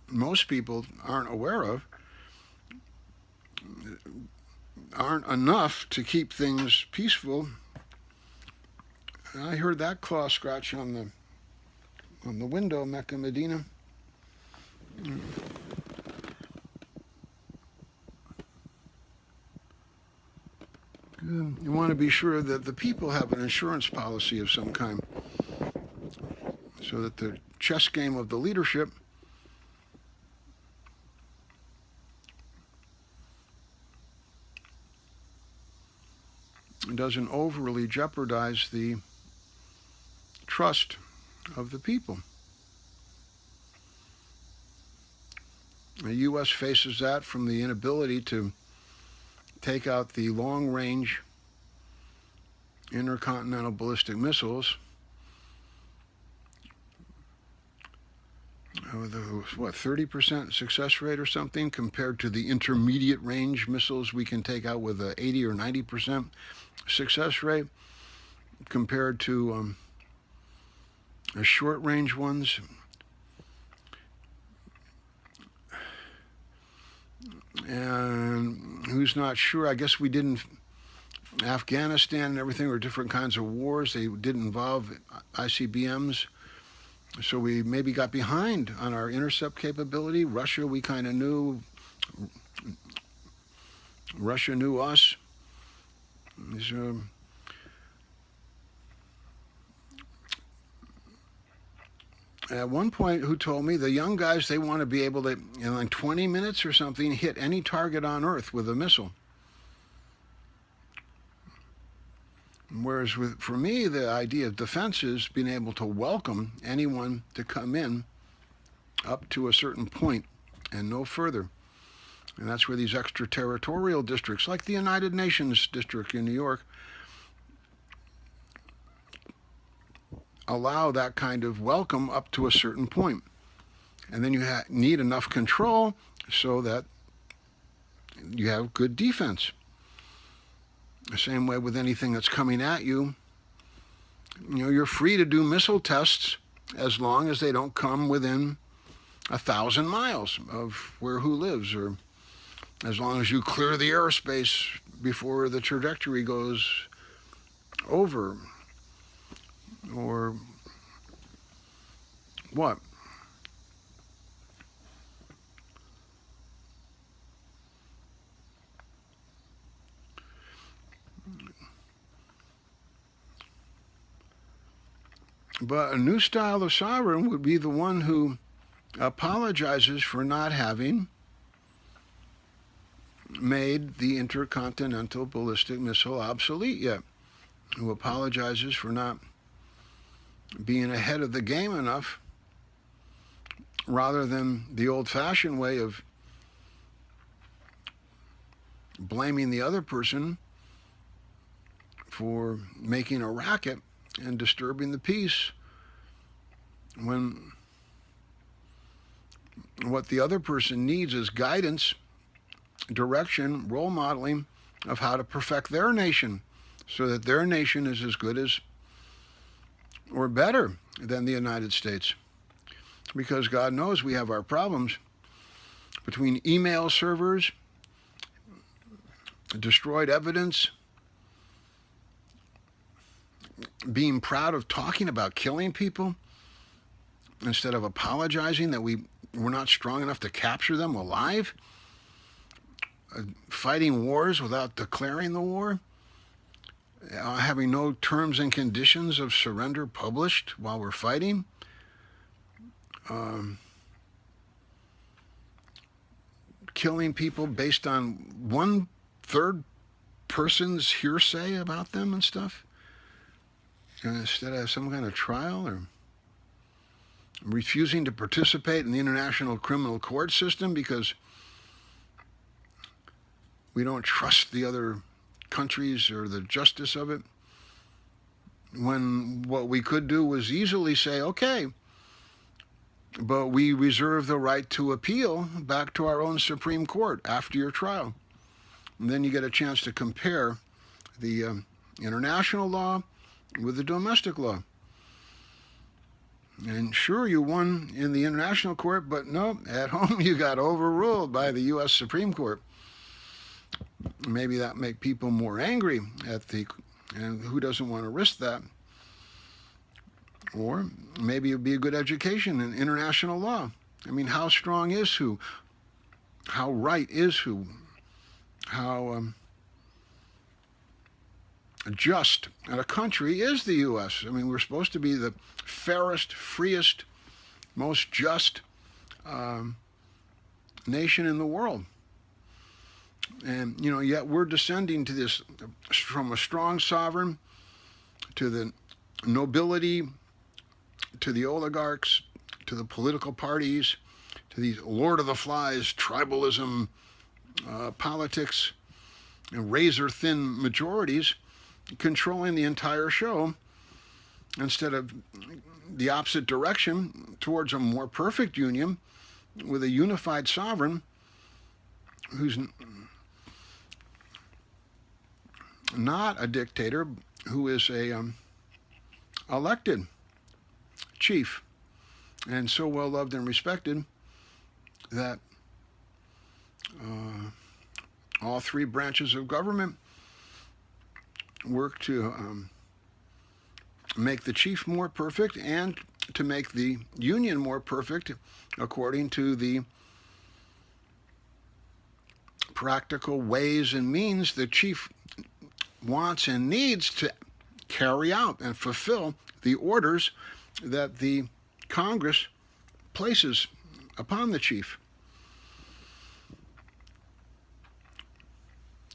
most people aren't aware of aren't enough to keep things peaceful. I heard that claw scratch on the window, Mecca Medina. Good. You want to be sure that the people have an insurance policy of some kind, so that the chess game of the leadership doesn't overly jeopardize the trust of the people. The U.S. faces that from the inability to take out the long-range intercontinental ballistic missiles. With a 30% success rate or something, compared to the intermediate range missiles we can take out with a 80 or 90% success rate, compared to short range ones. And who's not sure? I guess we didn't. Afghanistan and everything were different kinds of wars. They didn't involve ICBMs. So we maybe got behind on our intercept capability. Russia, we kind of knew. Russia knew us. So, at one point, who told me the young guys, they want to be able to, in like 20 minutes or something, hit any target on Earth with a missile. Whereas for me, the idea of defense is being able to welcome anyone to come in up to a certain point and no further. And that's where these extraterritorial districts, like the United Nations district in New York, allow that kind of welcome up to a certain point. And then you need enough control so that you have good defense. The same way with anything that's coming at you. You're free to do missile tests as long as they don't come within 1,000 miles of who lives, or as long as you clear the airspace before the trajectory goes over, or what? But a new style of sovereign would be the one who apologizes for not having made the intercontinental ballistic missile obsolete yet, who apologizes for not being ahead of the game enough, rather than the old-fashioned way of blaming the other person for making a racket and disturbing the peace, when What the other person needs is guidance, direction, role modeling of how to perfect their nation so that their nation is as good as or better than the United States. Because God knows we have our problems between email servers, destroyed evidence, being proud of talking about killing people instead of apologizing that we're not strong enough to capture them alive, fighting wars without declaring the war, having no terms and conditions of surrender published while we're fighting, killing people based on one third person's hearsay about them and stuff, instead of some kind of trial, or refusing to participate in the international criminal court system because we don't trust the other countries or the justice of it, when what we could do was easily say, okay, but we reserve the right to appeal back to our own Supreme Court after your trial. And then you get a chance to compare the international law with the domestic law. And sure, you won in the international court, but no, at home you got overruled by the U.S. Supreme Court. Maybe that make people more angry and who doesn't want to risk that? Or maybe it'd be a good education in international law. I mean, how strong is who? How right is who? How just a country is the U.S.? I mean, we're supposed to be the fairest, freest, most just nation in the world. And, yet we're descending to this, from a strong sovereign to the nobility, to the oligarchs, to the political parties, to these Lord of the Flies, tribalism, politics, and razor-thin majorities controlling the entire show, instead of the opposite direction towards a more perfect union with a unified sovereign who's not a dictator, who is a elected chief and so well loved and respected that all three branches of government work to make the chief more perfect and to make the union more perfect according to the practical ways and means the chief wants and needs to carry out and fulfill the orders that the Congress places upon the chief.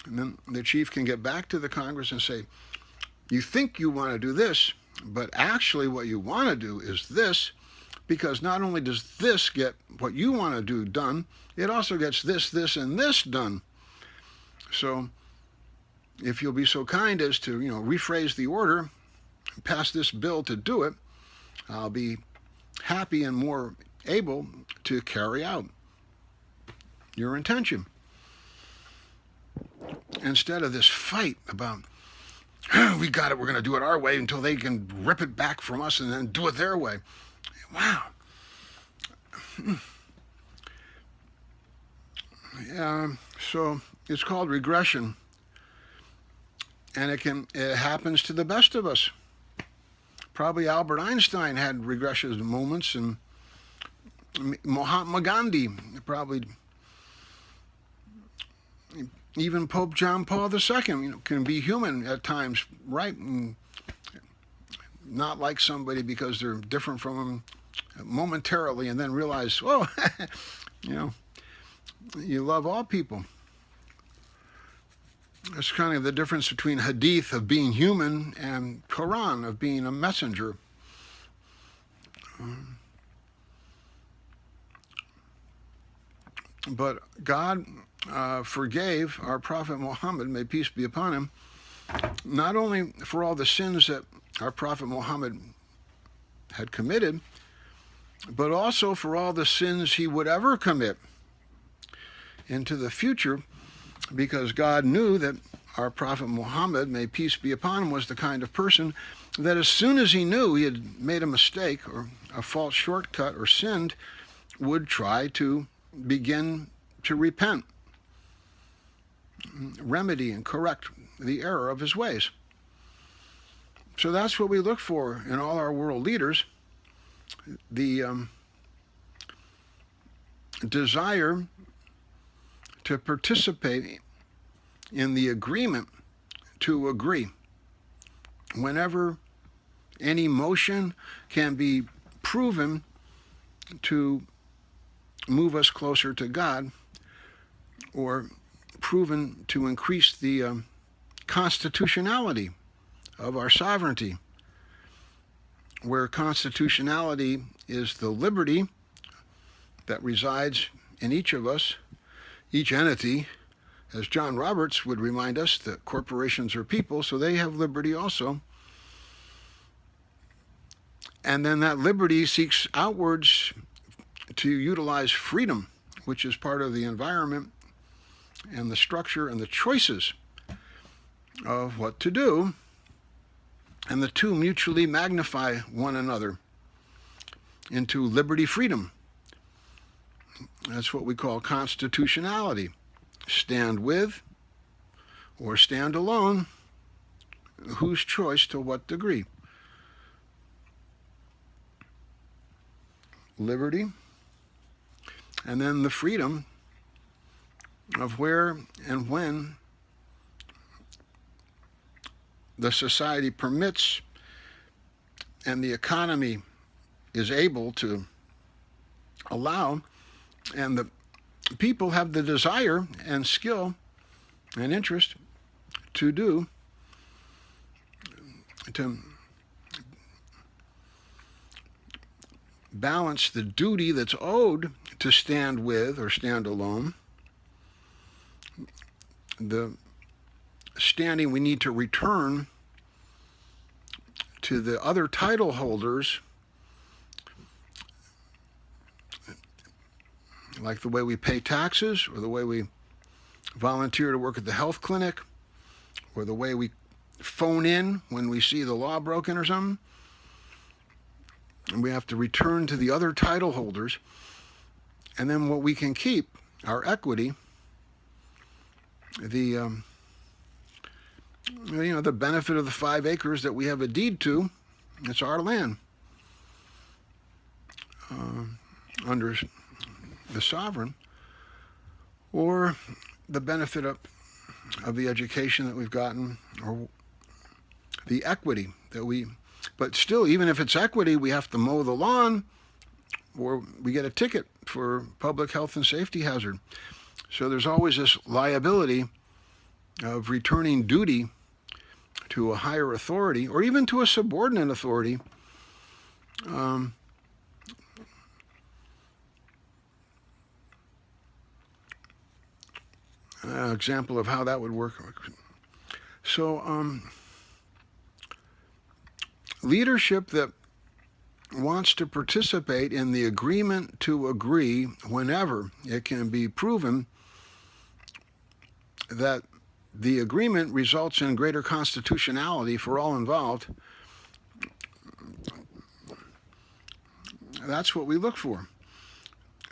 And then the chief can get back to the Congress and say, you think you want to do this, but actually what you want to do is this, because not only does this get what you want to do done, it also gets this, this, and this done. So if you'll be so kind as to, rephrase the order, pass this bill to do it, I'll be happy and more able to carry out your intention. Instead of this fight about, we got it, we're going to do it our way until they can rip it back from us and then do it their way. Wow. So it's called regression. And it happens to the best of us. Probably Albert Einstein had regressive moments, and Mahatma Gandhi, probably even Pope John Paul II, can be human at times, right? And not like somebody because they're different from them momentarily, and then realize, oh, you love all people. It's kind of the difference between hadith of being human and Quran of being a messenger. But God forgave our Prophet Muhammad, may peace be upon him, not only for all the sins that our Prophet Muhammad had committed, but also for all the sins he would ever commit into the future, because God knew that our Prophet Muhammad, may peace be upon him, was the kind of person that as soon as he knew he had made a mistake or a false shortcut or sinned, would try to begin to repent, remedy and correct the error of his ways. So that's what we look for in all our world leaders, the desire to participate in the agreement to agree. Whenever any motion can be proven to move us closer to God, or proven to increase the constitutionality of our sovereignty, where constitutionality is the liberty that resides in each of us, each entity. As John Roberts would remind us, that corporations are people, so they have liberty also. And then that liberty seeks outwards to utilize freedom, which is part of the environment and the structure and the choices of what to do. And the two mutually magnify one another into liberty, freedom. That's what we call constitutionality. Stand with or stand alone, whose choice to what degree? Liberty, and then the freedom of where and when the society permits and the economy is able to allow, and the people have the desire and skill and interest to do, to balance the duty that's owed to stand with or stand alone, the standing we need to return to the other title holders, like the way we pay taxes, or the way we volunteer to work at the health clinic, or the way we phone in when we see the law broken or something. And we have to return to the other title holders. And then what we can keep, our equity, the the benefit of the 5 acres that we have a deed to, it's our land under the sovereign, or the benefit of the education that we've gotten, or the equity that we, but still, even if it's equity, we have to mow the lawn, or we get a ticket for public health and safety hazard. So there's always this liability of returning duty to a higher authority, or even to a subordinate authority, example of how that would work. So leadership that wants to participate in the agreement to agree whenever it can be proven that the agreement results in greater constitutionality for all involved, that's what we look for.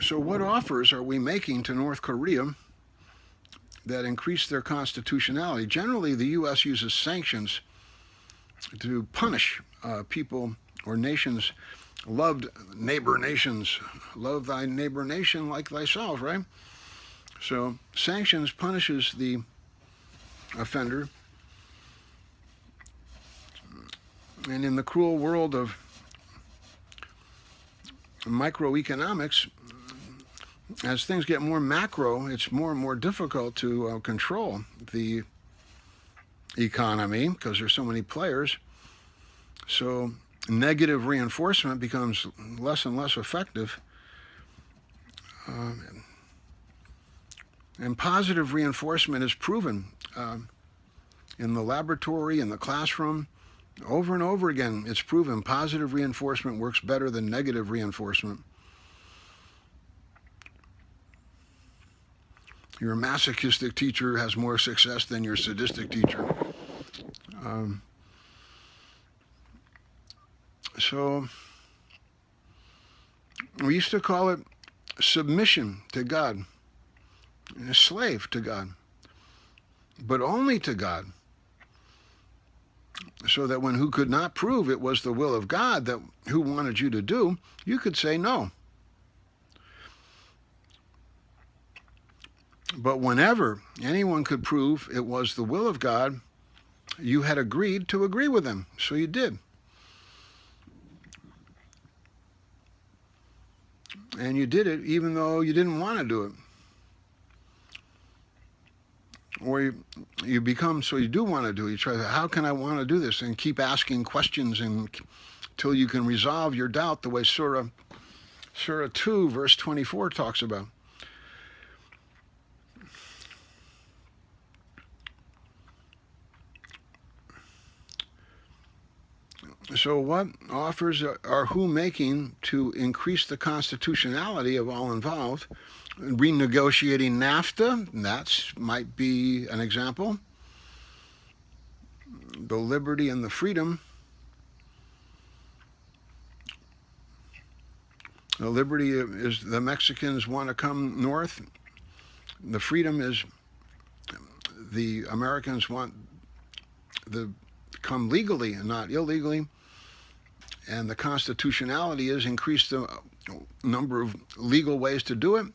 So what offers are we making to North Korea that increase their constitutionality? Generally, the U.S. uses sanctions to punish people or nations, loved neighbor nations. Love thy neighbor nation like thyself, right? So sanctions punishes the offender. And in the cruel world of microeconomics, as things get more macro, it's more and more difficult to control the economy because there's so many players. So negative reinforcement becomes less and less effective. And positive reinforcement is proven in the laboratory, in the classroom, Over and over again, it's proven positive reinforcement works better than negative reinforcement. Your masochistic teacher has more success than your sadistic teacher. So we used to call it submission to God, a slave to God, but only to God. So that when who could not prove it was the will of God that who wanted you to do, you could say no. But whenever anyone could prove it was the will of God, you had agreed to agree with them, so you did. And you did it even though you didn't want to do it. Or you become, so you do want to do it. You try, how can I want to do this? And keep asking questions until you can resolve your doubt the way Surah 2, verse 24 talks about. So what offers are who making to increase the constitutionality of all involved? Renegotiating NAFTA, that might be an example. The liberty and the freedom. The liberty is the Mexicans want to come north. The freedom is the Americans want to come legally and not illegally. And the constitutionality is increase the number of legal ways to do it.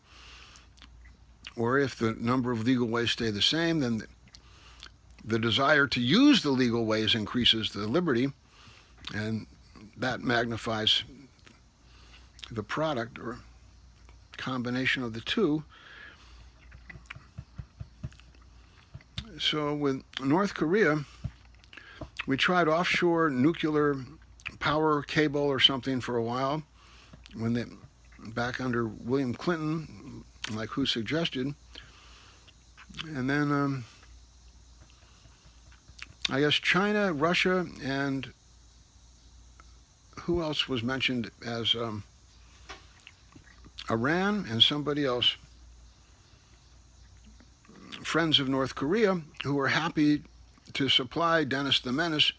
Or if the number of legal ways stay the same, then the desire to use the legal ways increases the liberty, and that magnifies the product or combination of the two. So with North Korea, we tried offshore nuclear power cable or something for a while, back under William Clinton, like who suggested. And then I guess China, Russia, and who else was mentioned as Iran and somebody else, friends of North Korea, who were happy to supply Dennis the Menace,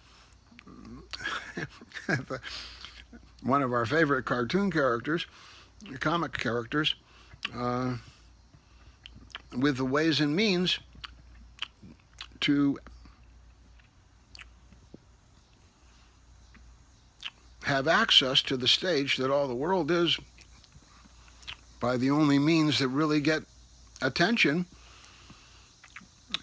one of our favorite cartoon characters, comic characters, with the ways and means to have access to the stage that all the world is by the only means that really get attention,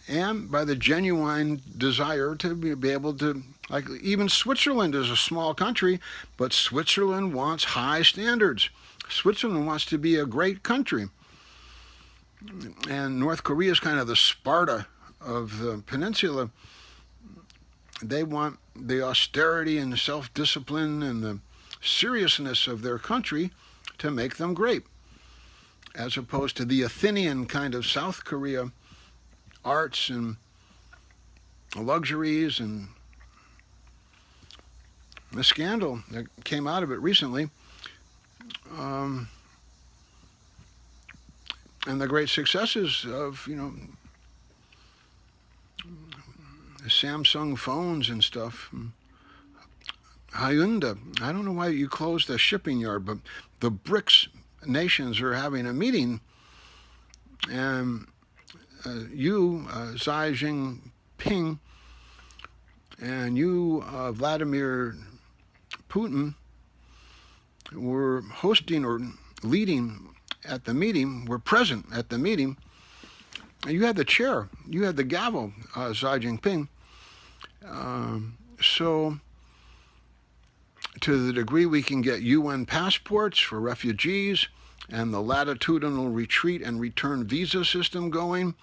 and by the genuine desire to be able to, like even Switzerland is a small country, but Switzerland wants high standards. Switzerland wants to be a great country. And North Korea is kind of the Sparta of the peninsula. They want the austerity and the self-discipline and the seriousness of their country to make them great, as opposed to the Athenian kind of South Korea arts and luxuries. And the scandal that came out of it recently, and the great successes of, Samsung phones and stuff. Hyundai, I don't know why you closed the shipping yard, but the BRICS nations are having a meeting, and Xi Jinping, and Vladimir Putin, were hosting or leading at the meeting, were present at the meeting. And you had the chair, you had the gavel, Xi Jinping. So to the degree we can get UN passports for refugees and the latitudinal retreat and return visa system going,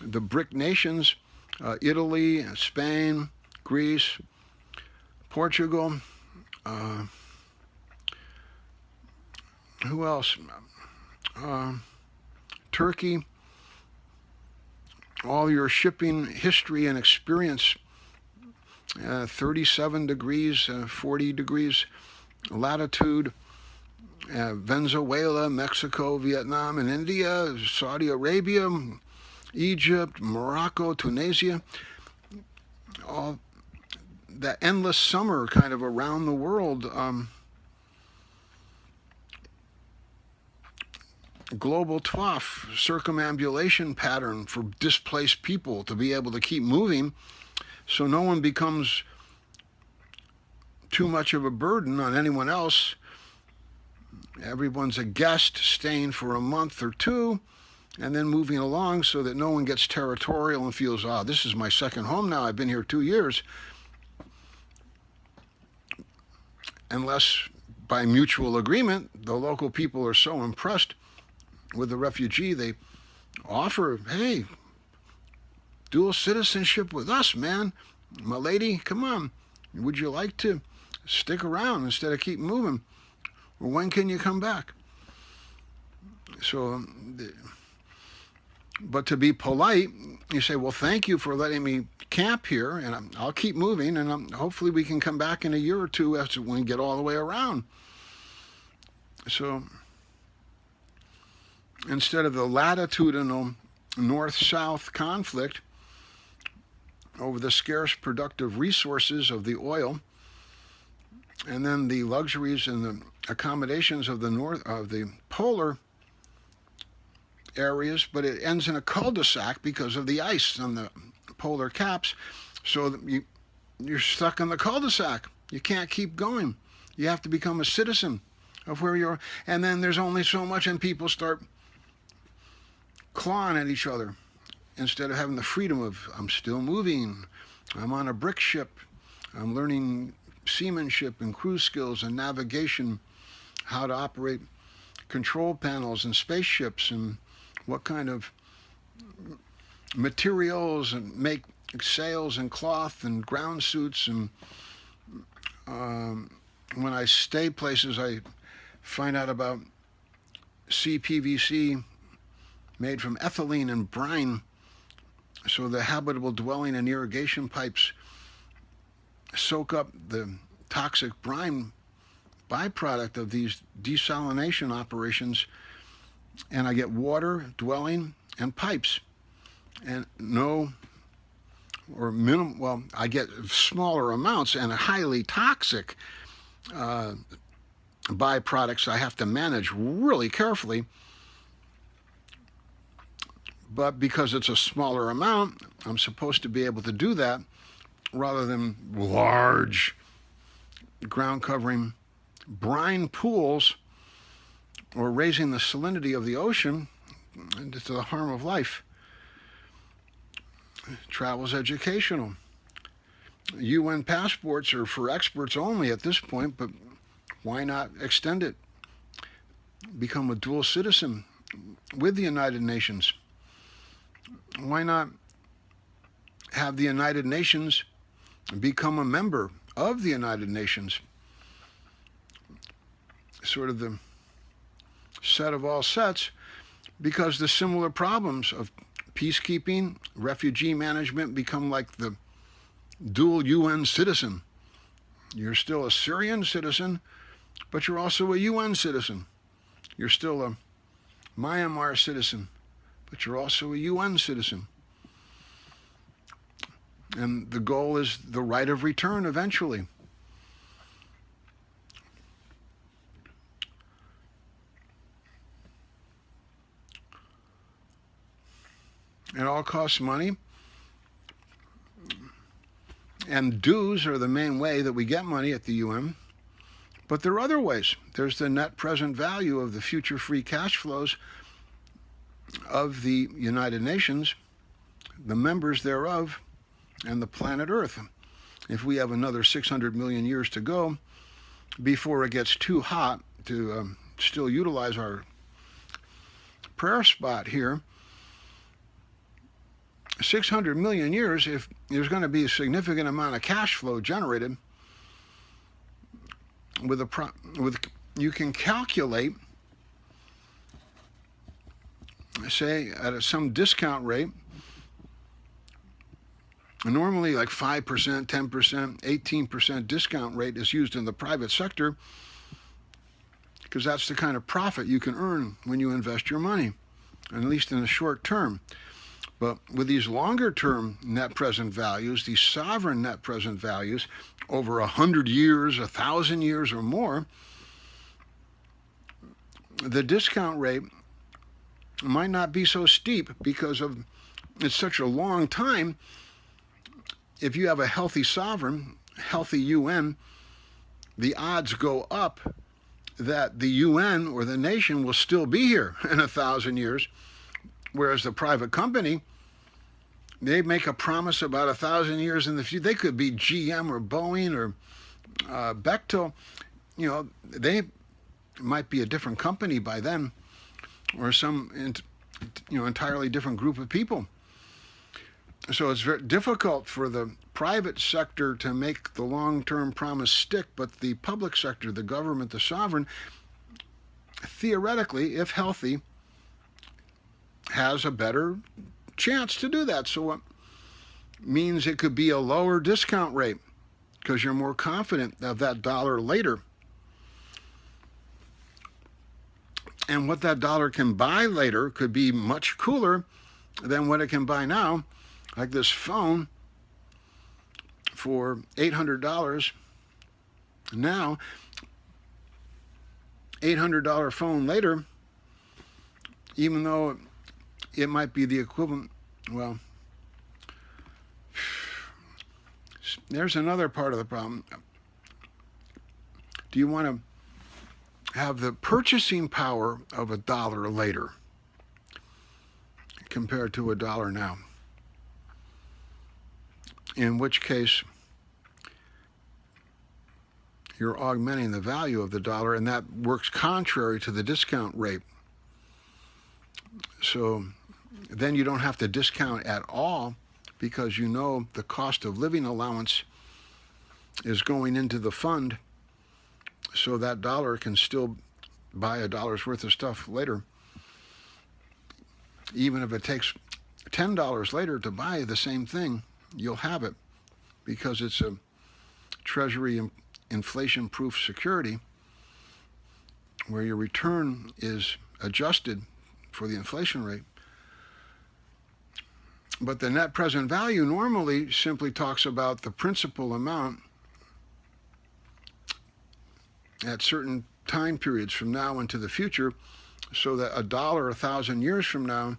the BRIC nations, Italy, Spain, Greece, Portugal, who else? Turkey, all your shipping history and experience 37 degrees, 40 degrees latitude. Venezuela, Mexico, Vietnam, and India, Saudi Arabia, Egypt, Morocco, Tunisia, all that endless summer kind of around the world. Global TWAF, circumambulation pattern for displaced people to be able to keep moving so no one becomes too much of a burden on anyone else. Everyone's a guest staying for a month or two and then moving along so that no one gets territorial and feels, this is my second home now. I've been here 2 years. Unless by mutual agreement, the local people are so impressed with the refugee, they offer, hey, dual citizenship with us, man. My lady, come on. Would you like to stick around instead of keep moving? Or when can you come back? So, but to be polite, you say, well, thank you for letting me camp here, and I'll keep moving, and hopefully we can come back in a year or two after we get all the way around. So instead of the latitudinal north-south conflict over the scarce productive resources of the oil, and then the luxuries and the accommodations of the north of the polar areas, but it ends in a cul-de-sac because of the ice on the polar caps. So that you're stuck in the cul-de-sac. You can't keep going. You have to become a citizen of where you're. And then there's only so much, and people start clawing at each other instead of having the freedom of, I'm still moving. I'm on a brick ship. I'm learning seamanship and crew skills and navigation, how to operate control panels and spaceships, and what kind of materials and make sails and cloth and ground suits. And when I stay places, I find out about CPVC made from ethylene and brine, so the habitable dwelling and irrigation pipes soak up the toxic brine byproduct of these desalination operations, and I get water, dwelling, and pipes, and no or minimum, well, I get smaller amounts and highly toxic byproducts I have to manage really carefully. But because it's a smaller amount, I'm supposed to be able to do that rather than large ground covering brine pools or raising the salinity of the ocean to the harm of life. Travel's educational. UN passports are for experts only at this point, but why not extend it? Become a dual citizen with the United Nations. Why not have the United Nations become a member of the United Nations? Sort of the set of all sets, because the similar problems of peacekeeping, refugee management become like the dual UN citizen. You're still a Syrian citizen, but you're also a UN citizen. You're still a Myanmar citizen, but you're also a UN citizen. And the goal is the right of return eventually. It all costs money. And dues are the main way that we get money at the UN. But there are other ways. There's the net present value of the future free cash flows of the United Nations, the members thereof, and the planet Earth. If we have another 600 million years to go before it gets too hot to still utilize our prayer spot here, 600 million years, if there's going to be a significant amount of cash flow generated, you can calculate, say, at some discount rate, Normally like 5%, 10%, 18% discount rate is used in the private sector because that's the kind of profit you can earn when you invest your money, at least in the short term. But with these longer term net present values, these sovereign net present values over 100 years, 1,000 years or more, the discount rate might not be so steep because of it's such a long time. If you have a healthy sovereign, healthy UN, the odds go up that the UN or the nation will still be here in 1,000 years, whereas the private company, they make a promise about 1,000 years in the future. They could be GM or Boeing or Bechtel. You know, they might be a different company by then, or some entirely different group of people. So it's very difficult for the private sector to make the long-term promise stick, but the public sector, the government, the sovereign, theoretically, if healthy, has a better chance to do that. So it means it could be a lower discount rate because you're more confident of that dollar later. And what that dollar can buy later could be much cooler than what it can buy now. Like this phone for $800 now, $800 phone later, even though it might be the equivalent, well, there's another part of the problem. Do you want to have the purchasing power of $1 later compared to $1 now? In which case, you're augmenting the value of the dollar, and that works contrary to the discount rate. So then you don't have to discount at all because you know the cost of living allowance is going into the fund, so that dollar can still buy $1 worth of stuff later, even if it takes $10 later to buy the same thing. You'll have it because it's a Treasury inflation-proof security where your return is adjusted for the inflation rate. But the net present value normally simply talks about the principal amount at certain time periods from now into the future, so that $1 1,000 years from now,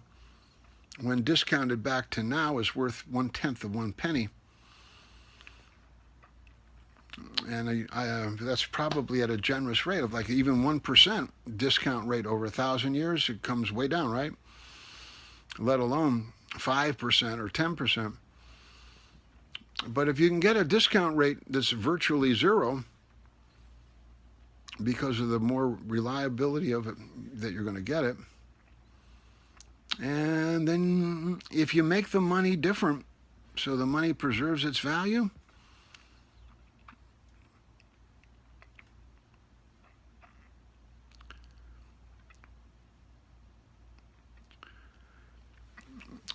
when discounted back to now, is worth 1/10 of 1 penny. And that's probably at a generous rate of like even 1% discount rate over 1,000 years. It comes way down, right? Let alone 5% or 10%. But if you can get a discount rate that's virtually zero because of the more reliability of it that you're going to get it, and then if you make the money different so the money preserves its value,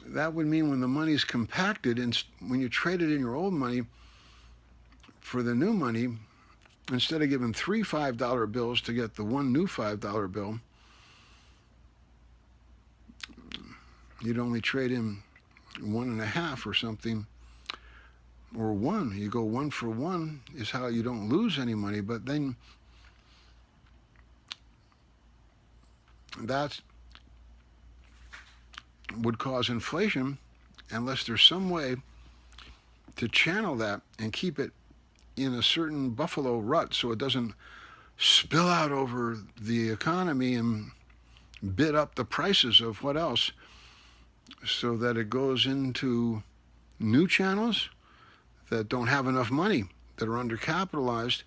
that would mean when the money's compacted, and when you trade it in your old money for the new money, instead of giving 3 $5 bills to get the one new $5 bill, you'd only trade in 1.5 or something, or 1. You go 1 for 1 is how you don't lose any money, but then that would cause inflation unless there's some way to channel that and keep it in a certain buffalo rut so it doesn't spill out over the economy and bid up the prices of what else, so that it goes into new channels that don't have enough money, that are undercapitalized,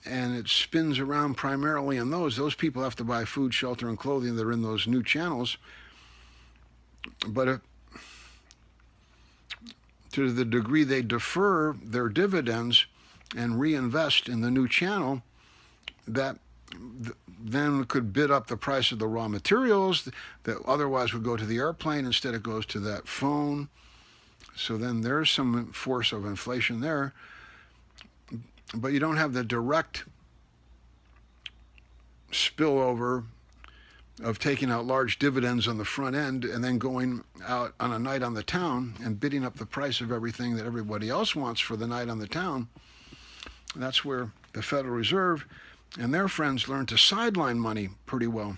and it spins around primarily in those. Those people have to buy food, shelter, and clothing that are in those new channels. But to the degree they defer their dividends and reinvest in the new channel, that then could bid up the price of the raw materials that otherwise would go to the airplane. Instead, it goes to that phone. So then there's some force of inflation there. But you don't have the direct spillover of taking out large dividends on the front end and then going out on a night on the town and bidding up the price of everything that everybody else wants for the night on the town. And that's where the Federal Reserve and their friends learned to sideline money pretty well.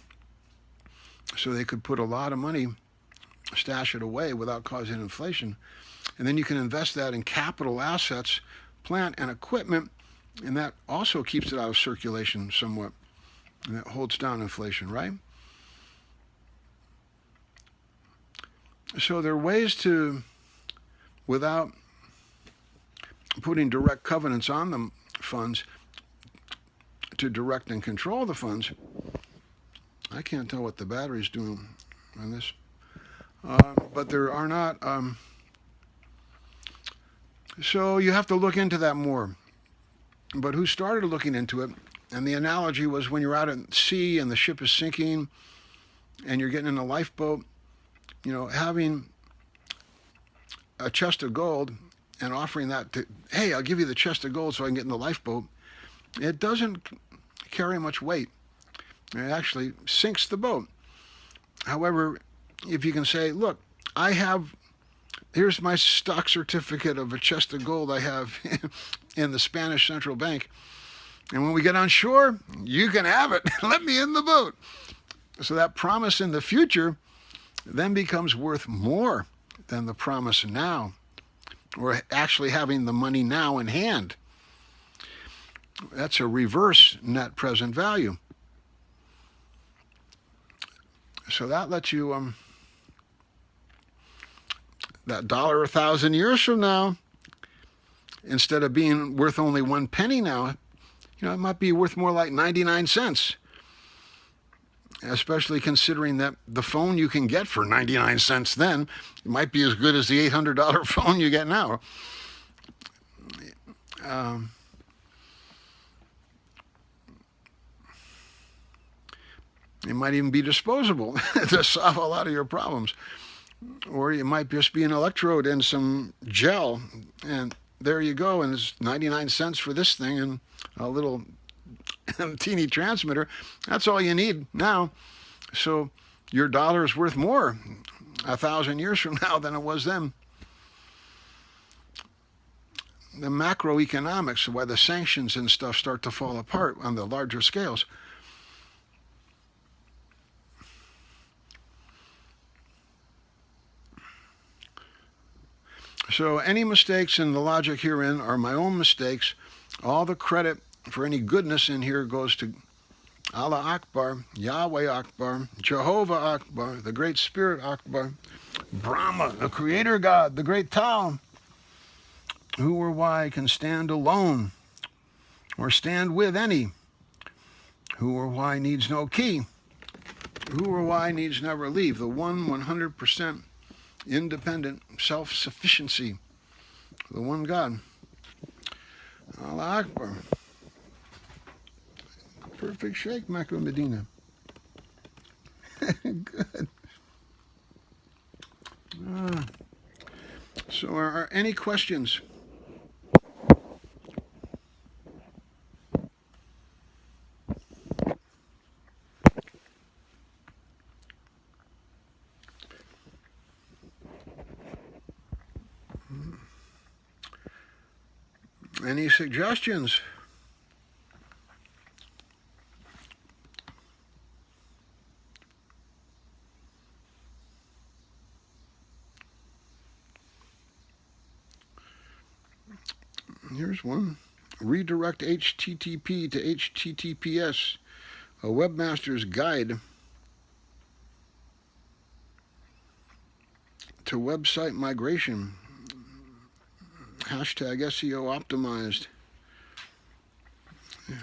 So they could put a lot of money, stash it away without causing inflation. And then you can invest that in capital assets, plant and equipment, and that also keeps it out of circulation somewhat. And that holds down inflation, right? So there are ways to, without putting direct covenants on the funds, to direct and control the funds. I can't tell what the battery's doing on this. But there are not. So you have to look into that more. But who started looking into it? And the analogy was when you're out at sea and the ship is sinking and you're getting in a lifeboat, having a chest of gold and offering that to, hey, I'll give you the chest of gold so I can get in the lifeboat, it doesn't carry much weight. It actually sinks the boat. However, if you can say, look, here's my stock certificate of a chest of gold I have in the Spanish Central Bank, and when we get on shore, you can have it. Let me in the boat. So that promise in the future then becomes worth more than the promise now, or actually having the money now in hand. That's a reverse net present value. So that lets you, that dollar 1,000 years from now, instead of being worth only 1 penny now, it might be worth more like 99 cents. Especially considering that the phone you can get for 99 cents then might be as good as the $800 phone you get now. It might even be disposable to solve a lot of your problems. Or it might just be an electrode and some gel, and there you go, and it's 99 cents for this thing and a little teeny transmitter. That's all you need now. So your dollar is worth more 1,000 years from now than it was then. The macroeconomics, why the sanctions and stuff start to fall apart on the larger scales. So any mistakes in the logic herein are my own mistakes. All the credit for any goodness in here goes to Allah Akbar, Yahweh Akbar, Jehovah Akbar, the Great Spirit Akbar, Brahma, the Creator God, the Great Tao. Who or why can stand alone or stand with any? Who or why needs no key? Who or why needs never leave? The 100% independent self-sufficiency, the one God. Allah Akbar. Perfect shake, Mecca Medina. Good. So are any questions? Any suggestions? Here's one. Redirect HTTP to HTTPS, a webmaster's guide to website migration. Hashtag SEO optimized. Yeah.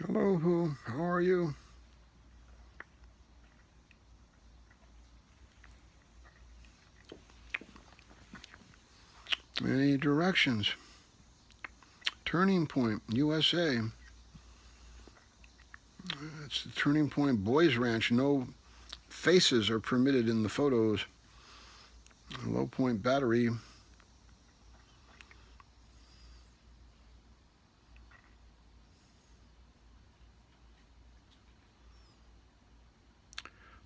Hello, who? How are you? Any directions? Turning Point, USA. It's the Turning Point Boys Ranch. No faces are permitted in the photos. Low Point Battery.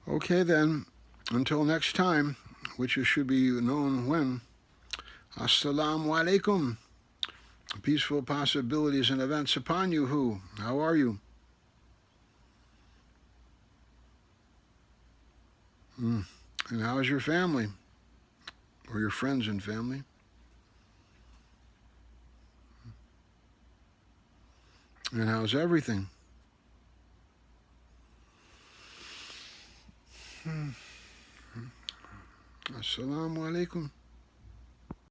Okay then, until next time, which should be known when. Assalamu alaikum. Peaceful possibilities and events upon you, who? How are you? And how's your family? Or your friends and family? And how's everything? Assalamu alaikum.